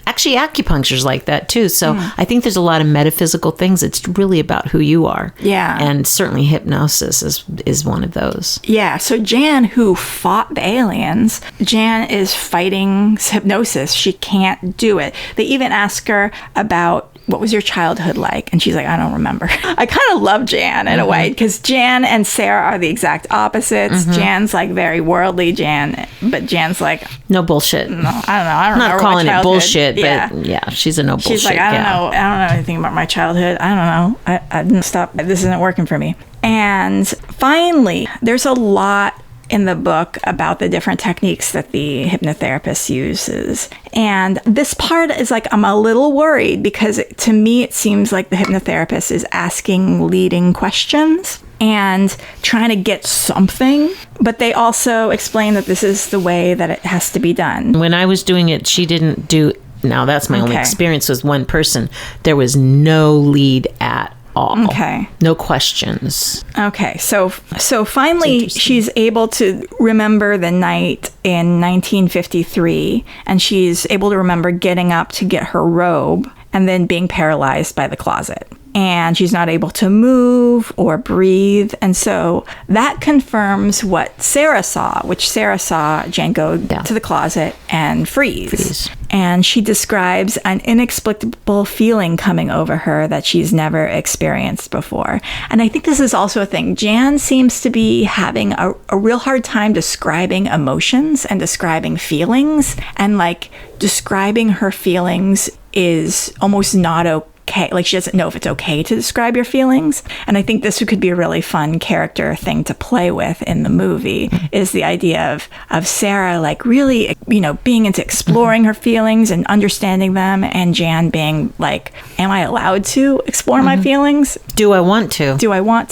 Speaker 2: Actually, acupuncture's like that too. So I think there's a lot of metaphysical things. It's really about who you are.
Speaker 1: Yeah.
Speaker 2: And certainly hypnosis is one of those.
Speaker 1: Yeah. So Jan, who fought the aliens, Jan is fighting hypnosis. She can't do it. They even ask her about, what was your childhood like? And she's like, I don't remember. I kind of love Jan in a way, because Jan and Sara are the exact opposites. Jan's like very worldly, but Jan's like,
Speaker 2: no bullshit.
Speaker 1: No, I don't know. I don't
Speaker 2: I'm not calling it bullshit, but
Speaker 1: yeah,
Speaker 2: she's a no bullshit.
Speaker 1: She's like, I don't know anything about my childhood. I don't know. I didn't stop. This isn't working for me. And finally, there's a lot in the book about the different techniques that the hypnotherapist uses. And this part is like, I'm a little worried, because to me, it seems like the hypnotherapist is asking leading questions and trying to get something. But they also explain that this is the way that it has to be done.
Speaker 2: When I was doing it, she didn't do, now that's my only experience with one person. There was no lead at all.
Speaker 1: Okay.
Speaker 2: No questions.
Speaker 1: Okay, so finally she's able to remember the night in 1953, and she's able to remember getting up to get her robe and then being paralyzed by the closet. And she's not able to move or breathe. And so that confirms what Sara saw, which Sara saw Jan go to the closet and freeze. And she describes an inexplicable feeling coming over her that she's never experienced before. And I think this is also a thing. Jan seems to be having a real hard time describing emotions and describing feelings. And like describing her feelings is almost not okay. Like she doesn't know if it's okay to describe your feelings. And I think this could be a really fun character thing to play with in the movie, is the idea of Sara like really, being into exploring her feelings and understanding them, and Jan being like, am I allowed to explore my feelings?
Speaker 2: Do I want to?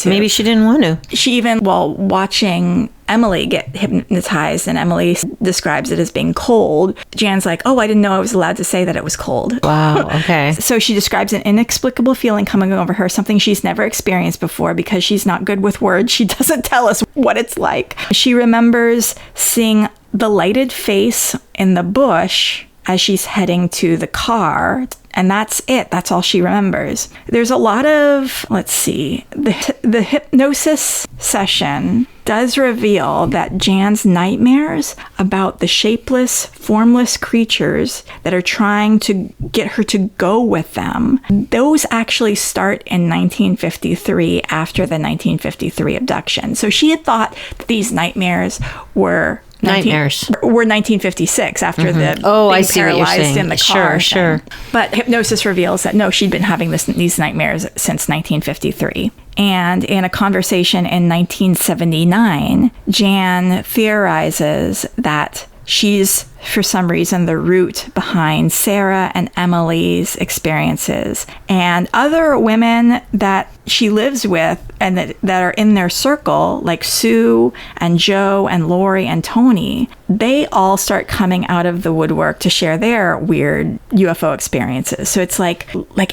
Speaker 1: Maybe
Speaker 2: she didn't want to.
Speaker 1: She even, while watching Emily get hypnotized, and Emily describes it as being cold, Jan's like, oh, I didn't know I was allowed to say that it was cold.
Speaker 2: Wow, okay.
Speaker 1: So she describes an inexplicable feeling coming over her, something she's never experienced before. Because she's not good with words, she doesn't tell us what it's like. She remembers seeing the lighted face in the bush as she's heading to the car. And that's it. That's all she remembers. There's a lot of, the hypnosis session does reveal that Jan's nightmares about the shapeless, formless creatures that are trying to get her to go with them, those actually start in 1953 after the 1953 abduction. So she had thought that these nightmares were 1956 after the being paralyzed in the car.
Speaker 2: Sure.
Speaker 1: But hypnosis reveals that no, she'd been having these nightmares since 1953. And in a conversation in 1979, Jan theorizes that she's, for some reason, the root behind Sara and Emily's experiences. And other women that she lives with and that are in their circle, like Sue and Joe and Lori and Tony, they all start coming out of the woodwork to share their weird UFO experiences. So it's like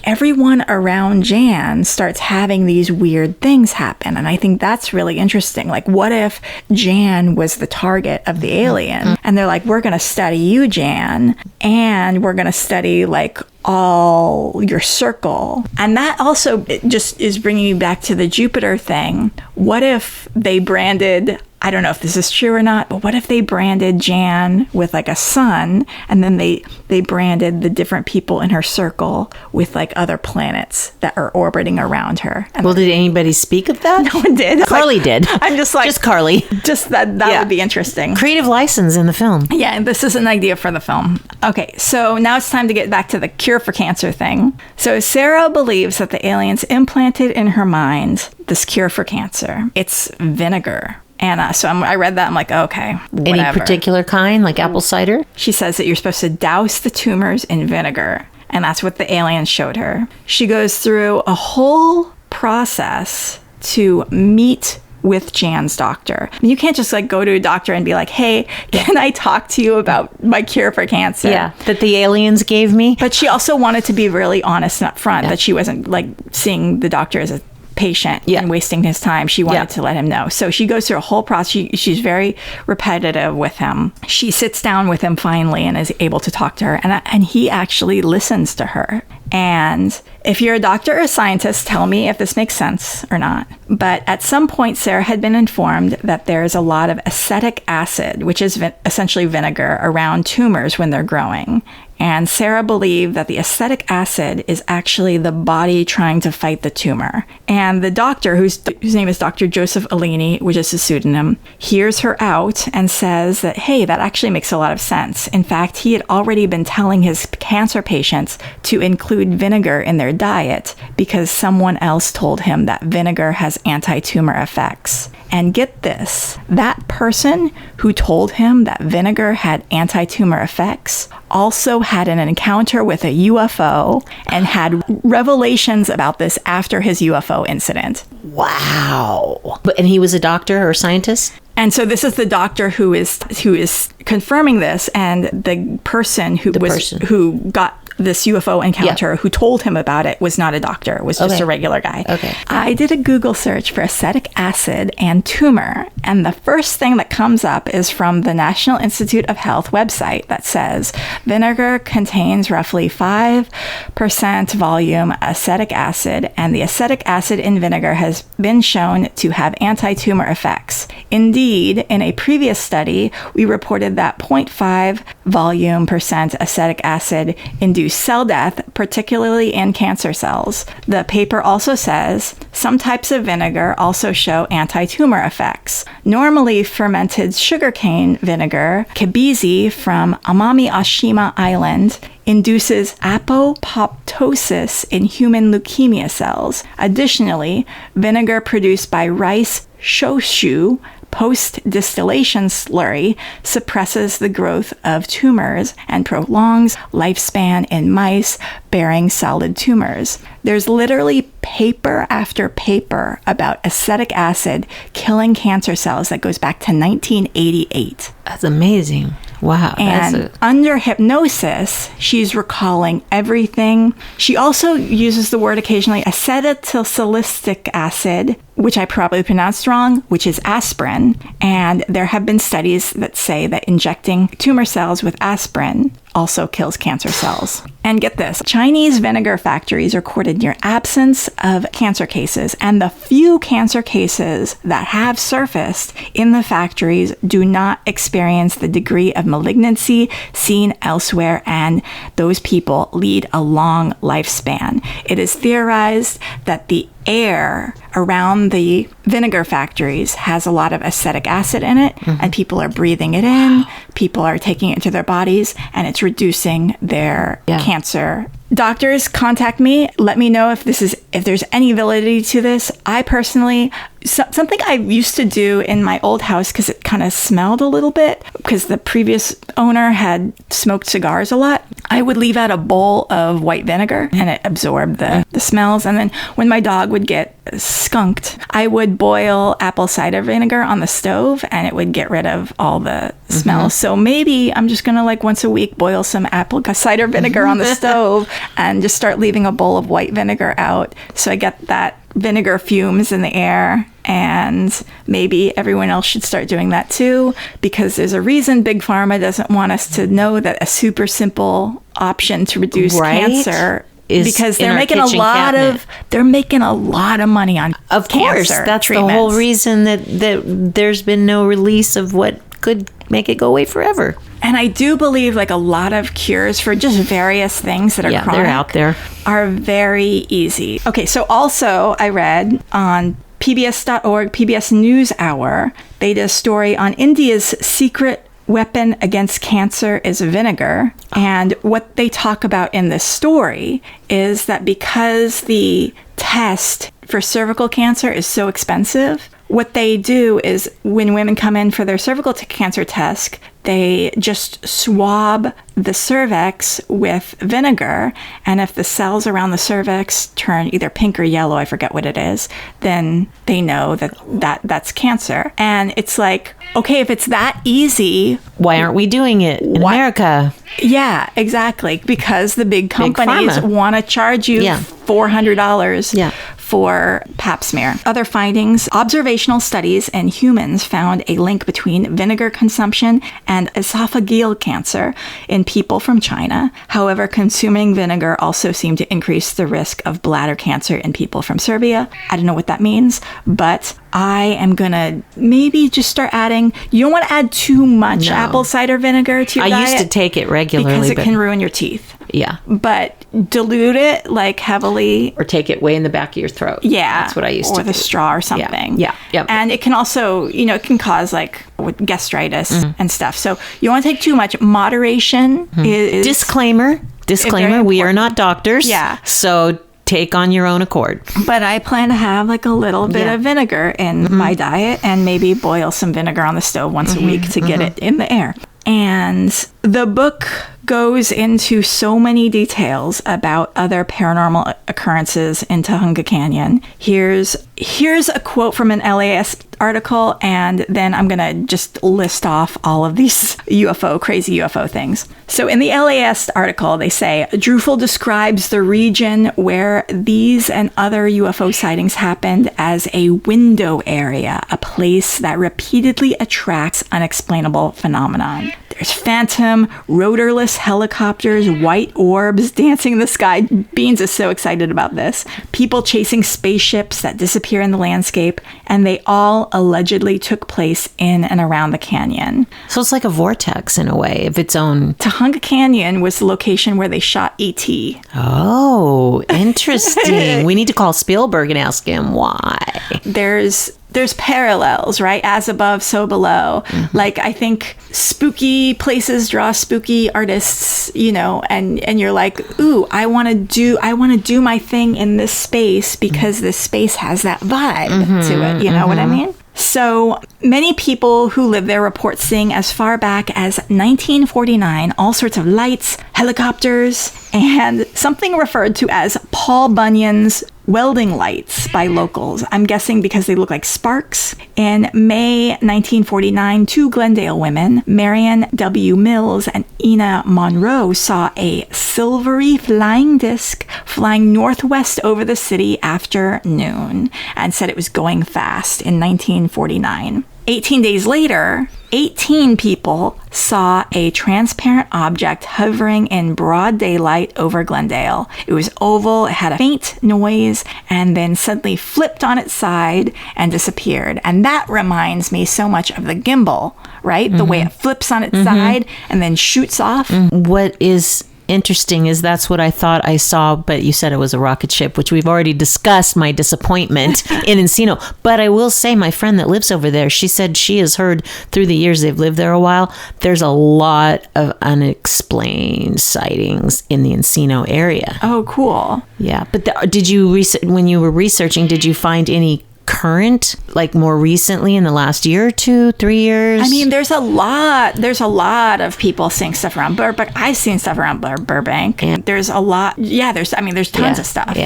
Speaker 1: everyone around Jan starts having these weird things happen. And I think that's really interesting. Like, what if Jan was the target of the alien? And they're like, we're going to study you, Jan, and we're going to study like all your circle. And that also just is bringing me back to the Jupiter thing. What if they branded, I don't know if this is true or not, but what if they branded Jan with like a sun, and then they branded the different people in her circle with like other planets that are orbiting around her? And
Speaker 2: well, did anybody speak of that?
Speaker 1: No one did.
Speaker 2: Carly did.
Speaker 1: I'm just like...
Speaker 2: Just Carly.
Speaker 1: Just that would be interesting.
Speaker 2: Creative license in the film.
Speaker 1: Yeah, and this is an idea for the film. Okay, so now it's time to get back to the cure for cancer thing. So Sara believes that the aliens implanted in her mind this cure for cancer. It's vinegar. And so I read that. I'm like, okay, whatever.
Speaker 2: Any particular kind, like apple cider?
Speaker 1: She says that you're supposed to douse the tumors in vinegar. And that's what the aliens showed her. She goes through a whole process to meet with Jan's doctor. I mean, you can't just like go to a doctor and be like, hey, can I talk to you about my cure for cancer?
Speaker 2: Yeah, that the aliens gave me.
Speaker 1: But she also wanted to be really honest and upfront, that she wasn't like seeing the doctor as a patient and wasting his time. She wanted to let him know. So she goes through a whole process. She's very repetitive with him. She sits down with him finally and is able to talk to her. And he actually listens to her. And if you're a doctor or a scientist, tell me if this makes sense or not. But at some point, Sara had been informed that there's a lot of acetic acid, which is essentially vinegar, around tumors when they're growing. And Sara believed that the acetic acid is actually the body trying to fight the tumor. And the doctor, whose name is Dr. Joseph Alini, which is his pseudonym, hears her out and says that, hey, that actually makes a lot of sense. In fact, he had already been telling his cancer patients to include vinegar in their diet because someone else told him that vinegar has anti-tumor effects. And get this, that person who told him that vinegar had anti-tumor effects also had an encounter with a UFO and had revelations about this after his UFO incident.
Speaker 2: Wow. And he was a doctor or scientist?
Speaker 1: And so this is the doctor who is confirming this, and the person who got this UFO encounter who told him about it was not a doctor. It was just a regular guy.
Speaker 2: Okay.
Speaker 1: I did a Google search for acetic acid and tumor, and the first thing that comes up is from the National Institute of Health website that says vinegar contains roughly 5% volume acetic acid, and the acetic acid in vinegar has been shown to have anti-tumor effects. Indeed, in a previous study, we reported that 0.5 volume percent acetic acid induced cell death, particularly in cancer cells. The paper also says some types of vinegar also show anti-tumor effects. Normally fermented sugarcane vinegar, Kibizi from Amami Oshima Island, induces apoptosis in human leukemia cells. Additionally, vinegar produced by rice shoshu post-distillation slurry suppresses the growth of tumors and prolongs lifespan in mice bearing solid tumors. There's literally paper after paper about acetic acid killing cancer cells that goes back to 1988.
Speaker 2: That's amazing. Wow.
Speaker 1: And under hypnosis, she's recalling everything. She also uses the word occasionally acetylsalicylic acid, which I probably pronounced wrong, which is aspirin. And there have been studies that say that injecting tumor cells with aspirin also kills cancer cells. And get this, Chinese vinegar factories recorded near absence of cancer cases, and the few cancer cases that have surfaced in the factories do not experience the degree of malignancy seen elsewhere, and those people lead a long lifespan. It is theorized that the air around the vinegar factories has a lot of acetic acid in it, and people are breathing it in, people are taking it into their bodies, and it's reducing their cancer. Doctors, contact me. Let me know if there's any validity to this. I personally, something I used to do in my old house, because it kind of smelled a little bit, because the previous owner had smoked cigars a lot, I would leave out a bowl of white vinegar, and it absorbed the smells. And then when my dog would get skunked, I would boil apple cider vinegar on the stove, and it would get rid of all the smells. So maybe I'm just gonna once a week boil some apple cider vinegar on the stove and just start leaving a bowl of white vinegar out, so I get that vinegar fumes in the air. And maybe everyone else should start doing that too, because there's a reason Big Pharma doesn't want us to know that a super simple option to reduce cancer is because they're making a lot of money on
Speaker 2: of course
Speaker 1: cancer
Speaker 2: that's
Speaker 1: treatments.
Speaker 2: The whole reason that there's been no release of what could make it go away forever.
Speaker 1: And I do believe a lot of cures for just various things that are chronic,
Speaker 2: they're out there,
Speaker 1: are very easy. Okay, so also I read on PBS.org, PBS NewsHour, they did a story on India's secret weapon against cancer is vinegar. And what they talk about in this story is that because the test for cervical cancer is so expensive, what they do is when women come in for their cervical cancer test, they just swab the cervix with vinegar, and if the cells around the cervix turn either pink or yellow, I forget what it is, then they know that's cancer. And it's okay, if it's that easy,
Speaker 2: why aren't we doing it in America?
Speaker 1: Yeah, exactly. Because the big companies want to charge you $400 for pap smear. Other findings, observational studies in humans found a link between vinegar consumption and esophageal cancer in people from China. However, consuming vinegar also seemed to increase the risk of bladder cancer in people from Serbia. I don't know what that means, but I am going to maybe just start adding, you don't want to add too much apple cider vinegar to your diet.
Speaker 2: I used to take it regularly.
Speaker 1: Because it can ruin your teeth.
Speaker 2: Yeah.
Speaker 1: But dilute it heavily.
Speaker 2: Or take it way in the back of your throat.
Speaker 1: Yeah.
Speaker 2: That's what I used to do.
Speaker 1: Or the straw or something.
Speaker 2: Yeah.
Speaker 1: And it can also, it can cause gastritis and stuff. So you want to take too much. Moderation is...
Speaker 2: Disclaimer, we are not doctors.
Speaker 1: Yeah.
Speaker 2: So take on your own accord.
Speaker 1: But I plan to have a little bit of vinegar in my diet, and maybe boil some vinegar on the stove once a week to get it in the air. And the book goes into so many details about other paranormal occurrences in Tujunga Canyon. Here's a quote from an LAS article, and then I'm going to just list off all of these crazy UFO things. So in the LAS article, they say, Drufel describes the region where these and other UFO sightings happened as a window area, a place that repeatedly attracts unexplainable phenomenon. There's phantom, rotorless helicopters, white orbs dancing in the sky. Beans is so excited about this. People chasing spaceships that disappear in the landscape, and they all allegedly took place in and around the canyon.
Speaker 2: So it's like a vortex in a way of its own.
Speaker 1: Tujunga Canyon was the location where they shot E.T.
Speaker 2: Oh, interesting. We need to call Spielberg and ask him why.
Speaker 1: There's parallels, right? As above, so below. Mm-hmm. Like, I think spooky places draw spooky artists, and you're like, ooh, I want to do my thing in this space because this space has that vibe to it. You know what I mean? So many people who live there report seeing as far back as 1949 all sorts of lights, helicopters, and something referred to as Paul Bunyan's welding lights by locals. I'm guessing because they look like sparks. In May 1949, two Glendale women, Marion W. Mills and Ina Monroe, saw a silvery flying disc flying northwest over the city after noon and said it was going fast in 1949. 18 days later, 18 people saw a transparent object hovering in broad daylight over Glendale. It was oval, it had a faint noise, and then suddenly flipped on its side and disappeared. And that reminds me so much of the gimbal, right? The way it flips on its side and then shoots off.
Speaker 2: What is interesting is that's what I thought I saw, but you said it was a rocket ship, which we've already discussed my disappointment in Encino. But I will say, my friend that lives over there, she said she has heard through the years they've lived there a while, there's a lot of unexplained sightings in the Encino area.
Speaker 1: Oh, cool.
Speaker 2: Yeah. But did you, when you were researching, did you find any current, like more recently in the last year or 2, 3 years?
Speaker 1: I mean, there's a lot of people seeing stuff around Burbank. I've seen stuff around Burbank. And there's a lot. Yeah, there's tons of stuff,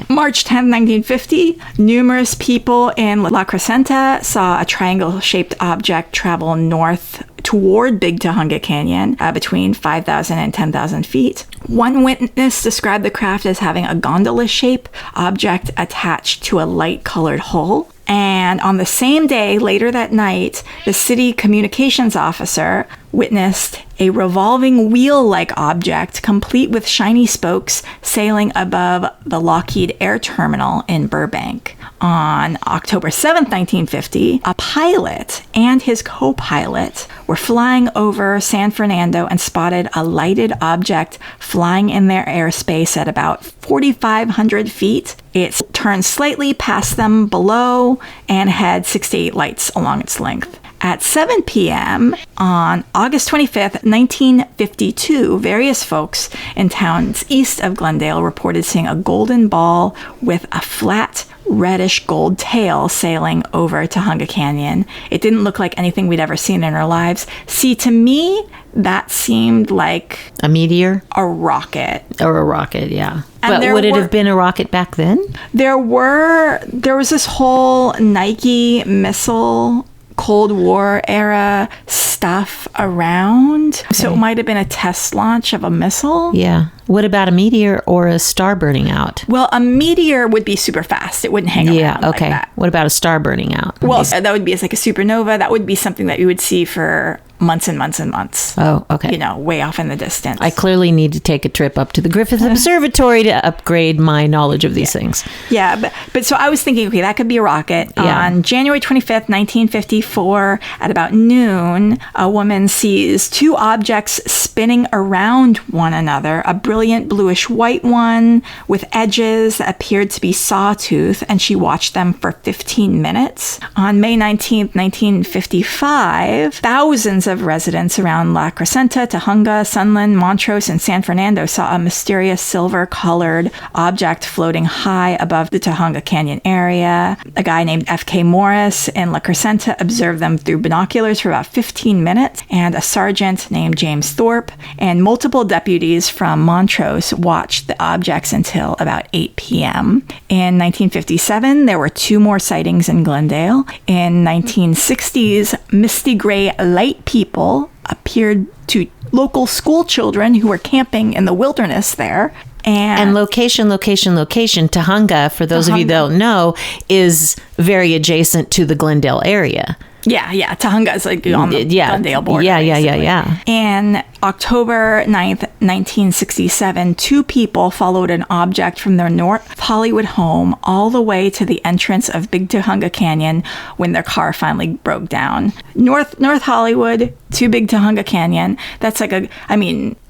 Speaker 1: March 10, 1950, numerous people in La Crescenta saw a triangle-shaped object travel north toward Big Tujunga Canyon between 5,000 and 10,000 feet. One witness described the craft as having a gondola-shaped object attached to a light-colored hull. And on the same day, later that night, the city communications officer witnessed a revolving wheel-like object complete with shiny spokes sailing above the Lockheed Air Terminal in Burbank. On October 7th, 1950, a pilot and his co-pilot were flying over San Fernando and spotted a lighted object flying in their airspace at about 4,500 feet. It turned slightly past them below and had 6 to 8 lights along its length. At 7 p.m. on August 25th, 1952, various folks in towns east of Glendale reported seeing a golden ball with a flat reddish gold tail sailing over Tujunga Canyon. It didn't look like anything we'd ever seen in our lives. See, to me, that seemed like
Speaker 2: a meteor?
Speaker 1: A rocket.
Speaker 2: Or a rocket, yeah.
Speaker 1: And
Speaker 2: but would it have been a rocket back then?
Speaker 1: There was this whole Nike missile Cold War era stuff around. Okay. So it might have been a test launch of a missile.
Speaker 2: Yeah. What about a meteor or a star burning out?
Speaker 1: Well, a meteor would be super fast. It wouldn't hang around like that.
Speaker 2: What about a star burning out?
Speaker 1: Well, that would be like a supernova. That would be something that you would see for months and months and months.
Speaker 2: Oh, okay.
Speaker 1: Way off in the distance.
Speaker 2: I clearly need to take a trip up to the Griffith Observatory to upgrade my knowledge of these things.
Speaker 1: Yeah, but so I was thinking, okay, that could be a rocket. Yeah. On January 25th, 1954, at about noon, a woman sees two objects spinning around one another, a brilliant bluish-white one with edges that appeared to be sawtooth, and she watched them for 15 minutes. On May 19th, 1955, thousands of residents around La Crescenta, Tujunga, Sunland, Montrose, and San Fernando saw a mysterious silver-colored object floating high above the Tujunga Canyon area. A guy named F.K. Morris in La Crescenta observed them through binoculars for about 15 minutes, and a sergeant named James Thorpe sharp, and multiple deputies from Montrose watched the objects until about 8 p.m. In 1957, there were 2 more sightings in Glendale. In 1960s, misty gray light people appeared to local school children who were camping in the wilderness there. And
Speaker 2: location. Tujunga, for those of you that don't know, is very adjacent to the Glendale area.
Speaker 1: Yeah. Tujunga is like on the Glendale border.
Speaker 2: Yeah.
Speaker 1: And October 9th, 1967, 2 people followed an object from their North Hollywood home all the way to the entrance of Big Tujunga Canyon when their car finally broke down. North Hollywood to Big Tujunga Canyon, that's like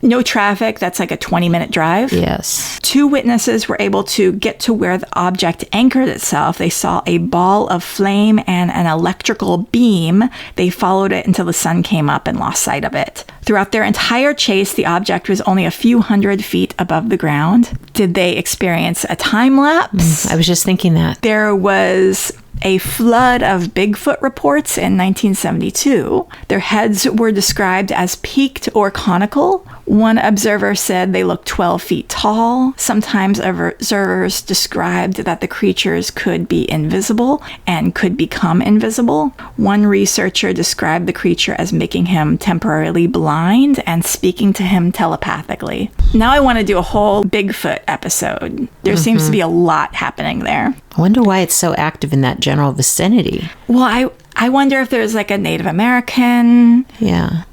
Speaker 1: no traffic, that's like a 20-minute drive.
Speaker 2: Yes.
Speaker 1: 2 witnesses were able to get to where the object anchored itself. They saw a ball of flame and an electrical beam. They followed it until the sun came up and lost sight of it. Throughout their entire chase, the object was only a few hundred feet above the ground. Did they experience a time lapse?
Speaker 2: I was just thinking that.
Speaker 1: There was a flood of Bigfoot reports in 1972. Their heads were described as peaked or conical. One observer said they looked 12 feet tall. Sometimes observers described that the creatures could be invisible and could become invisible. One researcher described the creature as making him temporarily blind and speaking to him telepathically. Now I want to do a whole Bigfoot episode. There seems to be a lot happening there.
Speaker 2: I wonder why it's so active in that general vicinity.
Speaker 1: Well, I wonder if there's like a Native American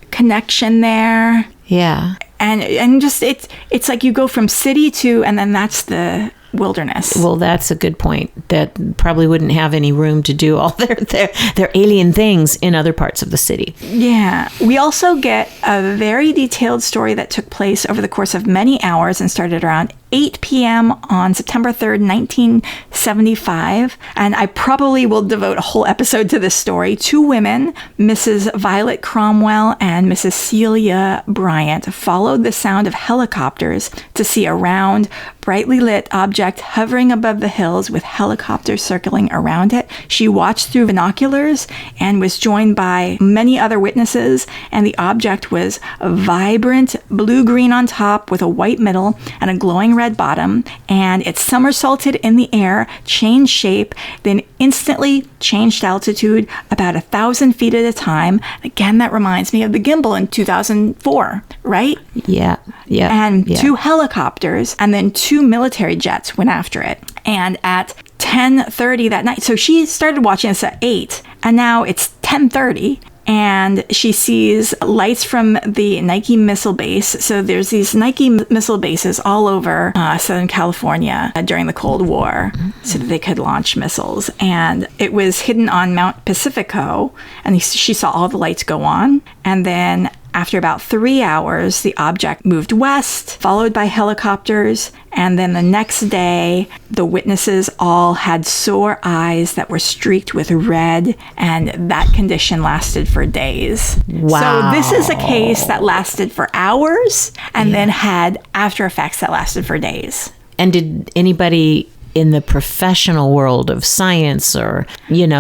Speaker 1: connection there.
Speaker 2: Yeah.
Speaker 1: And just it's like you go from city to, and then that's the wilderness.
Speaker 2: Well, that's a good point. That probably wouldn't have any room to do all their alien things in other parts of the city.
Speaker 1: Yeah. We also get a very detailed story that took place over the course of many hours and started around 8 p.m. on September 3rd, 1975. And I probably will devote a whole episode to this story. 2 women, Mrs. Violet Cromwell and Mrs. Celia Bryant, followed the sound of helicopters to see a round, brightly lit object hovering above the hills with helicopters circling around it. She watched through binoculars and was joined by many other witnesses, and the object was vibrant blue-green on top with a white middle and a glowing red bottom, and it somersaulted in the air, changed shape, then instantly changed altitude about 1,000 feet at a time. Again, that reminds me of the gimbal in 2004, right?
Speaker 2: Yeah.
Speaker 1: And 2 helicopters, and then 2 military jets went after it. And at 10:30 that night, so she started watching this at 8, and now it's 10:30. And she sees lights from the Nike missile base. So there's these Nike missile bases all over Southern California during the Cold War so that they could launch missiles. And it was hidden on Mount Pacifico. And she saw all the lights go on. And then after about 3 hours, the object moved west, followed by helicopters. And then the next day, the witnesses all had sore eyes that were streaked with red, and that condition lasted for days.
Speaker 2: Wow.
Speaker 1: So this is a case that lasted for hours and then had after effects that lasted for days.
Speaker 2: And did anybody in the professional world of science or,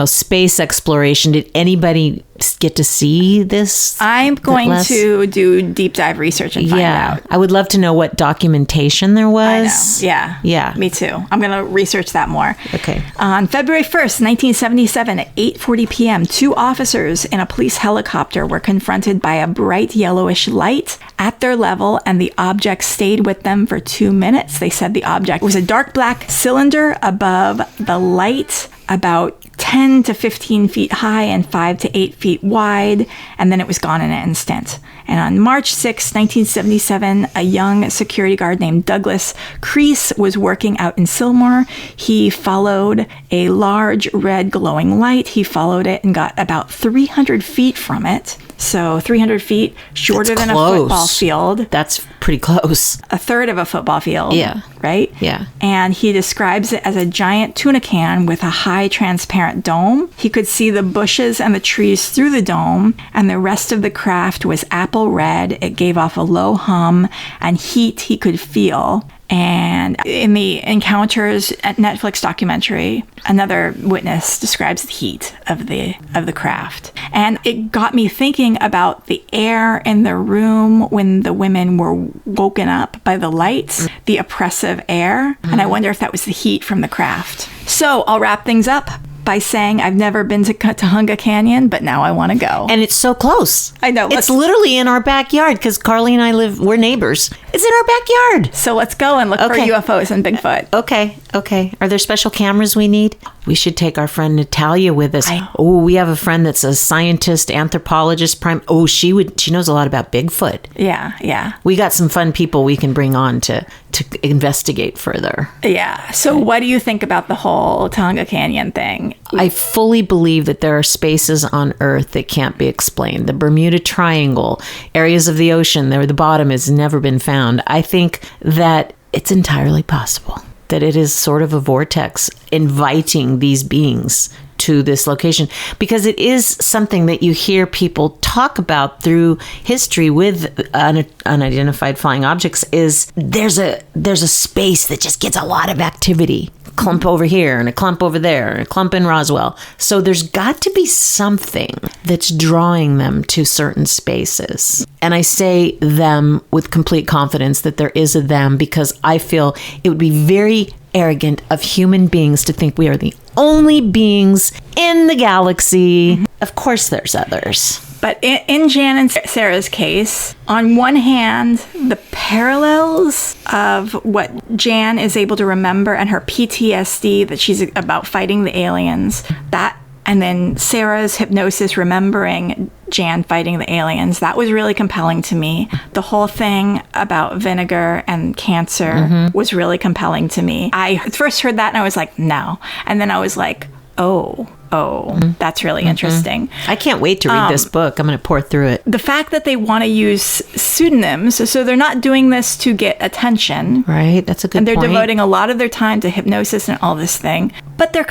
Speaker 2: space exploration, did anybody get to see this?
Speaker 1: I'm going to do deep dive research and find out.
Speaker 2: I would love to know what documentation there was.
Speaker 1: I know. Yeah. Me too. I'm going to research that more.
Speaker 2: Okay.
Speaker 1: On February 1st, 1977, at 8:40 p.m., 2 officers in a police helicopter were confronted by a bright yellowish light at their level, and the object stayed with them for 2 minutes. They said the object was a dark black cylinder above the light, about 10 to 15 feet high and 5 to 8 feet wide, and then it was gone in an instant. And on March 6, 1977, a young security guard named Douglas Crease was working out in Sylmar. He followed a large red glowing light. He followed it and got about 300 feet from it. So 300 feet, shorter than a football field.
Speaker 2: That's pretty close.
Speaker 1: A third of a football field.
Speaker 2: Yeah.
Speaker 1: Right?
Speaker 2: Yeah.
Speaker 1: And he describes it as a giant tuna can with a high transparent dome. He could see the bushes and the trees through the dome, and the rest of the craft was apple red. It gave off a low hum and heat he could feel. And in the Encounters Netflix documentary, another witness describes the heat of the craft. And it got me thinking about the air in the room when the women were woken up by the lights, the oppressive air. And I wonder if that was the heat from the craft. So I'll wrap things up by saying I've never been to Tujunga Canyon, but now I want to go.
Speaker 2: And it's so close.
Speaker 1: I know.
Speaker 2: It's literally in our backyard because Carly and I we're neighbors. It's in our backyard.
Speaker 1: So let's go and look for UFOs and Bigfoot.
Speaker 2: Okay. Are there special cameras we need? We should take our friend Natalia with us. We have a friend that's a scientist, anthropologist. She knows a lot about Bigfoot.
Speaker 1: Yeah.
Speaker 2: We got some fun people we can bring on to investigate further.
Speaker 1: Yeah. So what do you think about the whole Tujunga Canyon thing?
Speaker 2: I fully believe that there are spaces on Earth that can't be explained. The Bermuda Triangle, areas of the ocean where the bottom has never been found. I think that it's entirely possible that it is sort of a vortex inviting these beings to this location, because it is something that you hear people talk about through history with unidentified flying objects. Is there's a space that just gets a lot of activity, a clump over here and a clump over there and a clump in Roswell. So there's got to be something that's drawing them to certain spaces. And I say them with complete confidence that there is a them, because I feel it would be very arrogant of human beings to think we are the only beings in the galaxy. Mm-hmm. Of course there's others.
Speaker 1: But in Jan and Sarah's case, on one hand, the parallels of what Jan is able to remember and her PTSD that she's about fighting the aliens, and then Sarah's hypnosis remembering Jan fighting the aliens, that was really compelling to me. The whole thing about vinegar and cancer was really compelling to me. I first heard that and I was like, no. And then I was like, oh, that's really interesting.
Speaker 2: I can't wait to read this book. I'm going to pour through it.
Speaker 1: The fact that they want to use pseudonyms, so they're not doing this to get attention.
Speaker 2: Right, that's a good point.
Speaker 1: And they're devoting a lot of their time to hypnosis and all this thing. But there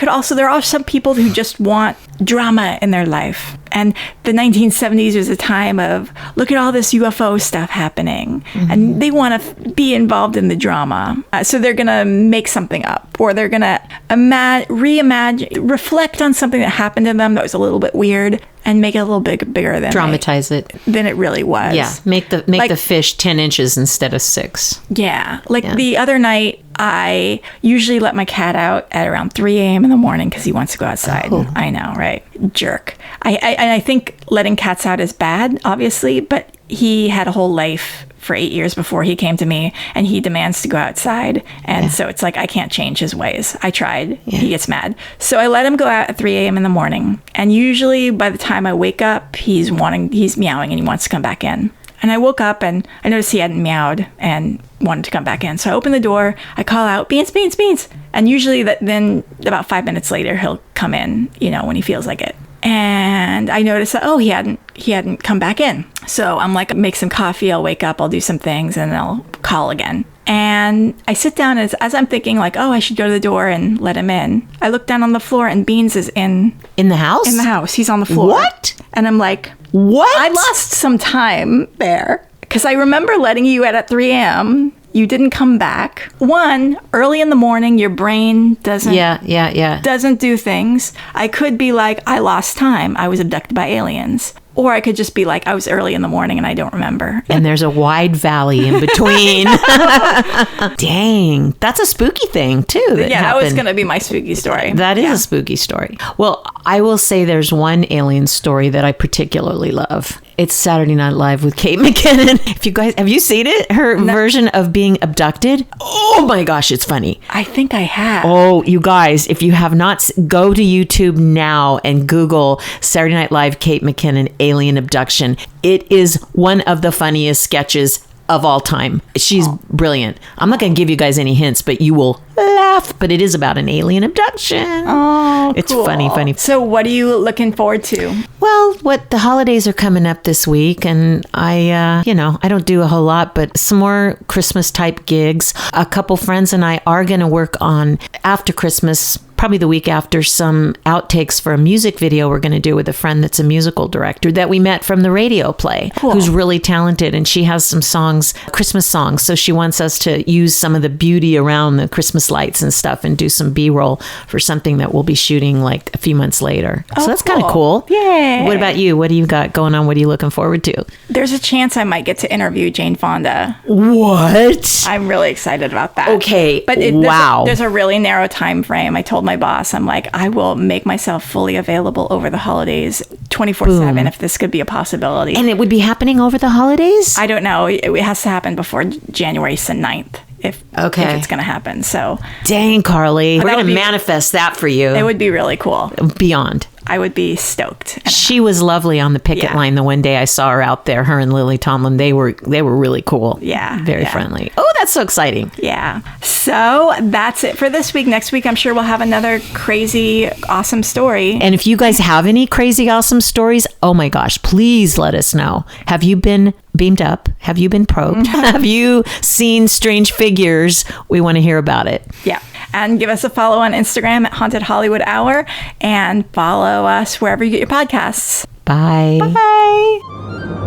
Speaker 1: are some people who just want drama in their life. And the 1970s was a time of, look at all this UFO stuff happening. And they want to be involved in the drama. So they're going to make something up, or they're going to reimagine, reflect on something that happened to them that was a little bit weird, and make it a little bit bigger than
Speaker 2: dramatize it
Speaker 1: than it really was.
Speaker 2: Yeah, make the fish 10 inches instead of 6.
Speaker 1: Yeah, the other night, I usually let my cat out at around 3 a.m. in the morning because he wants to go outside. Oh. I know, right? Jerk. I think letting cats out is bad, obviously, but he had a whole life for 8 years before he came to me, and he demands to go outside. And so it's like, I can't change his ways. I tried. Yeah. He gets mad. So I let him go out at 3 a.m. in the morning. And usually by the time I wake up, he's meowing and he wants to come back in. And I woke up and I noticed he hadn't meowed and wanted to come back in. So I open the door, I call out, Beans, Beans, Beans. And usually then about 5 minutes later, he'll come in, when he feels like it. And I noticed that, he hadn't come back in. So I'm like, make some coffee, I'll wake up, I'll do some things, and then I'll call again. And I sit down as I'm thinking like, I should go to the door and let him in. I look down on the floor and Beans is in
Speaker 2: the house?
Speaker 1: In the house. He's on the floor.
Speaker 2: What?
Speaker 1: And I'm like,
Speaker 2: what?
Speaker 1: I lost some time there because I remember letting you out at 3 a.m. You didn't come back. One, early in the morning, your brain doesn't do things. I could be like, I lost time. I was abducted by aliens. Or I could just be like, I was early in the morning and I don't remember.
Speaker 2: And there's a wide valley in between. Dang. That's a spooky thing, too.
Speaker 1: That was going to be my spooky story.
Speaker 2: That is a spooky story. Well, I will say there's one alien story that I particularly love. It's Saturday Night Live with Kate McKinnon. If you guys, have you seen it? Her version of being abducted? Oh my gosh, it's funny.
Speaker 1: I think I have.
Speaker 2: Oh, you guys, if you have not, go to YouTube now and Google Saturday Night Live Kate McKinnon Alien Abduction. It is one of the funniest sketches of all time. She's brilliant. I'm not going to give you guys any hints, but you will laugh. But it is about an alien abduction.
Speaker 1: Oh,
Speaker 2: it's
Speaker 1: cool.
Speaker 2: funny.
Speaker 1: So what are you looking forward to?
Speaker 2: Well, the holidays are coming up this week, and I don't do a whole lot, but some more Christmas type gigs. A couple friends and I are going to work on after Christmas probably the week after, some outtakes for a music video we're going to do with a friend that's a musical director that we met from the radio play, who's really talented. And she has some songs, Christmas songs. So she wants us to use some of the beauty around the Christmas lights and stuff and do some B-roll for something that we'll be shooting like a few months later. So that's kind of cool.
Speaker 1: Yay.
Speaker 2: What about you? What do you got going on? What are you looking forward to?
Speaker 1: There's a chance I might get to interview Jane Fonda.
Speaker 2: What?
Speaker 1: I'm really excited about that.
Speaker 2: Okay.
Speaker 1: But
Speaker 2: wow.
Speaker 1: There's a really narrow time frame. I told my boss, I'm like, I will make myself fully available over the holidays 24/7 if this could be a possibility.
Speaker 2: And it would be happening over the holidays?
Speaker 1: I don't know. It has to happen before January 9th if it's going to happen. So
Speaker 2: dang, Carly. We're going to manifest that for you.
Speaker 1: It would be really cool.
Speaker 2: Beyond.
Speaker 1: I would be stoked.
Speaker 2: She was lovely on the picket line the one day I saw her out there. Her and Lily Tomlin, they were really cool.
Speaker 1: Yeah.
Speaker 2: Very friendly. Oh, that's so exciting.
Speaker 1: Yeah. So that's it for this week. Next week, I'm sure we'll have another crazy, awesome story.
Speaker 2: And if you guys have any crazy, awesome stories, oh my gosh, please let us know. Have you been beamed up? Have you been probed? Have you seen strange figures? We want to hear about it.
Speaker 1: Yeah. And give us a follow on Instagram at Haunted Hollywood Hour and follow us wherever you get your podcasts.
Speaker 2: Bye.
Speaker 1: Bye.